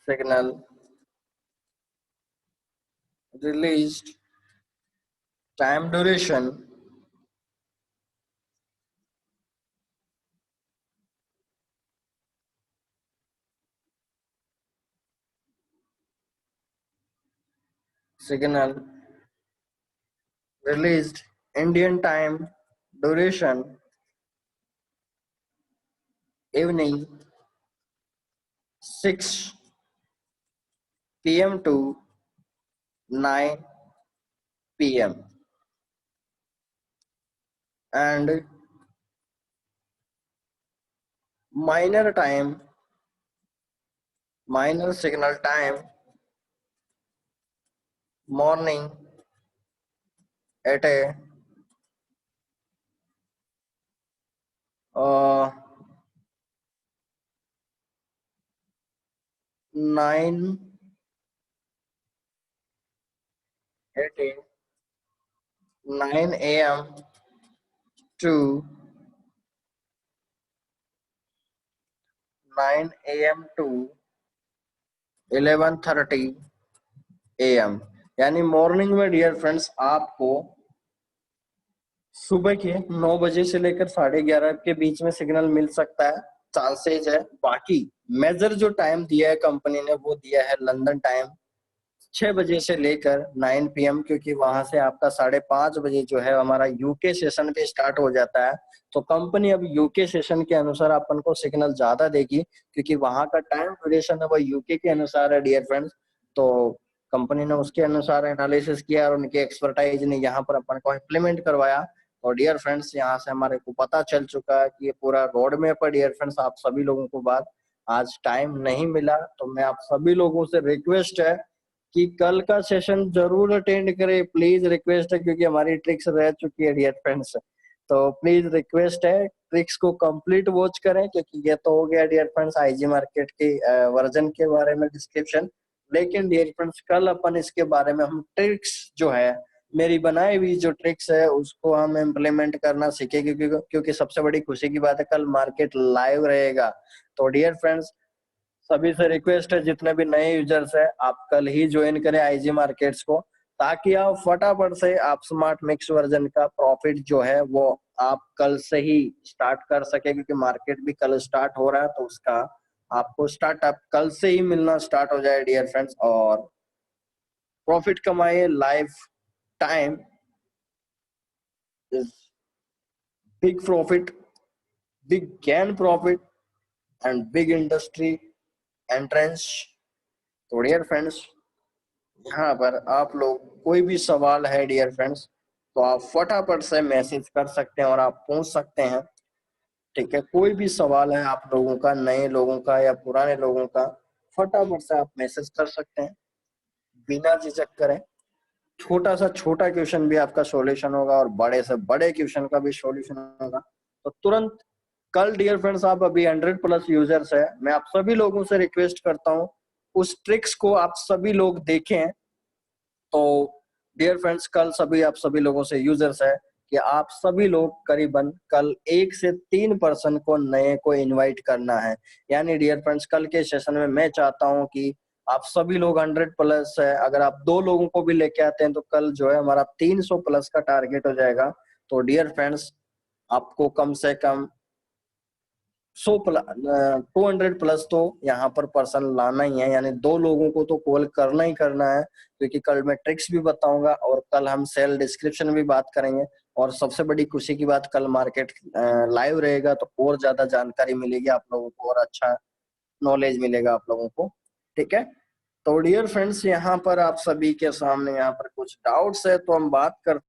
signal released time duration signal released Indian time duration evening 6 p.m. to 9 p.m. and minor time minor signal time morning at a uh, 9 at a 9 a.m. to 9 a.m. to 11:30 a.m. यानी morning में dear friends आपको सुबह के 9 बजे से लेकर 11:30 के बीच में सिग्नल मिल सकता है, चांसेज है। बाकी मेजर जो टाइम दिया है कंपनी ने वो दिया है लंदन टाइम 6 बजे से लेकर 9 p.m. क्योंकि वहां से आपका 5:30 बजे जो है हमारा यूके सेशन भी स्टार्ट हो जाता है। तो कंपनी अब यूके सेशन के अनुसार अपन को सिग्नल ज्यादा देगी क्योंकि वहां का टाइम ड्यूरेशन है वो यूके के अनुसार है डियर फ्रेंड्स। तो कंपनी ने उसके अनुसार एनालिसिस किया और उनके एक्सपर्टाइज ने यहाँ पर अपन को इम्प्लीमेंट करवाया। और डियर फ्रेंड्स यहाँ से हमारे को पता चल चुका है कि ये पूरा रोड मैप है डियर फ्रेंड्स। आप सभी लोगों को बात आज टाइम नहीं मिला तो मैं आप सभी लोगों से रिक्वेस्ट है कि कल का सेशन जरूर अटेंड करें, प्लीज रिक्वेस्ट है क्योंकि हमारी ट्रिक्स रह चुकी है डियर फ्रेंड्स। तो प्लीज रिक्वेस्ट है ट्रिक्स को कंप्लीट वॉच करें क्योंकि ये तो हो गया डियर फ्रेंड्स आईजी मार्केट के वर्जन के बारे में डिस्क्रिप्शन। लेकिन डियर फ्रेंड्स कल अपन इसके बारे में हम ट्रिक्स जो है मेरी बनाई हुई जो ट्रिक्स है उसको हम इम्प्लीमेंट करना सीखेंगे क्योंकि सबसे बड़ी खुशी की बात है कल मार्केट लाइव रहेगा। तो डियर फ्रेंड्स सभी से रिक्वेस्ट है जितने भी नए यूजर्स है आप कल ही ज्वाइन करें आईजी मार्केट्स को ताकि आप फटाफट से आप स्मार्ट मिक्स वर्जन का प्रॉफिट जो है वो आप कल से ही स्टार्ट कर सके क्योंकि मार्केट भी कल स्टार्ट हो रहा है तो उसका आपको स्टार्टअप कल से ही मिलना स्टार्ट हो जाए डियर फ्रेंड्स। और प्रॉफिट कमाए life time is big profit, big gain profit and big industry entrance. तो डियर फ्रेंड्स यहाँ पर आप लोग कोई भी सवाल है डियर फ्रेंड्स तो आप फटाफट से मैसेज कर सकते हैं और आप पूछ सकते हैं। ठीक है, कोई भी सवाल है आप लोगों का, नए लोगों का या पुराने लोगों का, फटाफट से आप मैसेज कर सकते हैं बिना झिझक करें। छोटा सा छोटा क्वेश्चन भी आपका सॉल्यूशन होगा और बड़े से बड़े क्वेश्चन का भी सॉल्यूशन होगा। तो तुरंत कल डियर फ्रेंड्स आप अभी 100+ यूजर्स है, मैं आप सभी लोगों से रिक्वेस्ट करता हूँ उस ट्रिक्स को आप सभी लोग देखें। तो डियर फ्रेंड्स कल सभी आप सभी लोगों से यूजर्स है कि आप सभी लोग करीबन कल 1 से 3 पर्सन को नए को इनवाइट करना है। यानी डियर फ्रेंड्स कल के सेशन में मैं चाहता हूं कि आप सभी लोग 100+ है, अगर आप 2 लोगों को भी लेके आते हैं तो कल जो है हमारा 300+ का टारगेट हो जाएगा। तो डियर फ्रेंड्स आपको कम से कम 200+ तो यहाँ पर पर्सन लाना ही है, यानी 2 लोगों को तो कॉल करना ही करना है क्योंकि कल मैं ट्रिक्स भी बताऊंगा और कल हम सेल डिस्क्रिप्शन भी बात करेंगे। और सबसे बड़ी खुशी की बात कल मार्केट लाइव रहेगा तो और ज्यादा जानकारी मिलेगी आप लोगों को और अच्छा नॉलेज मिलेगा आप लोगों को। ठीक है, तो डियर फ्रेंड्स यहाँ पर आप सभी के सामने यहाँ पर कुछ डाउट्स है तो हम बात करते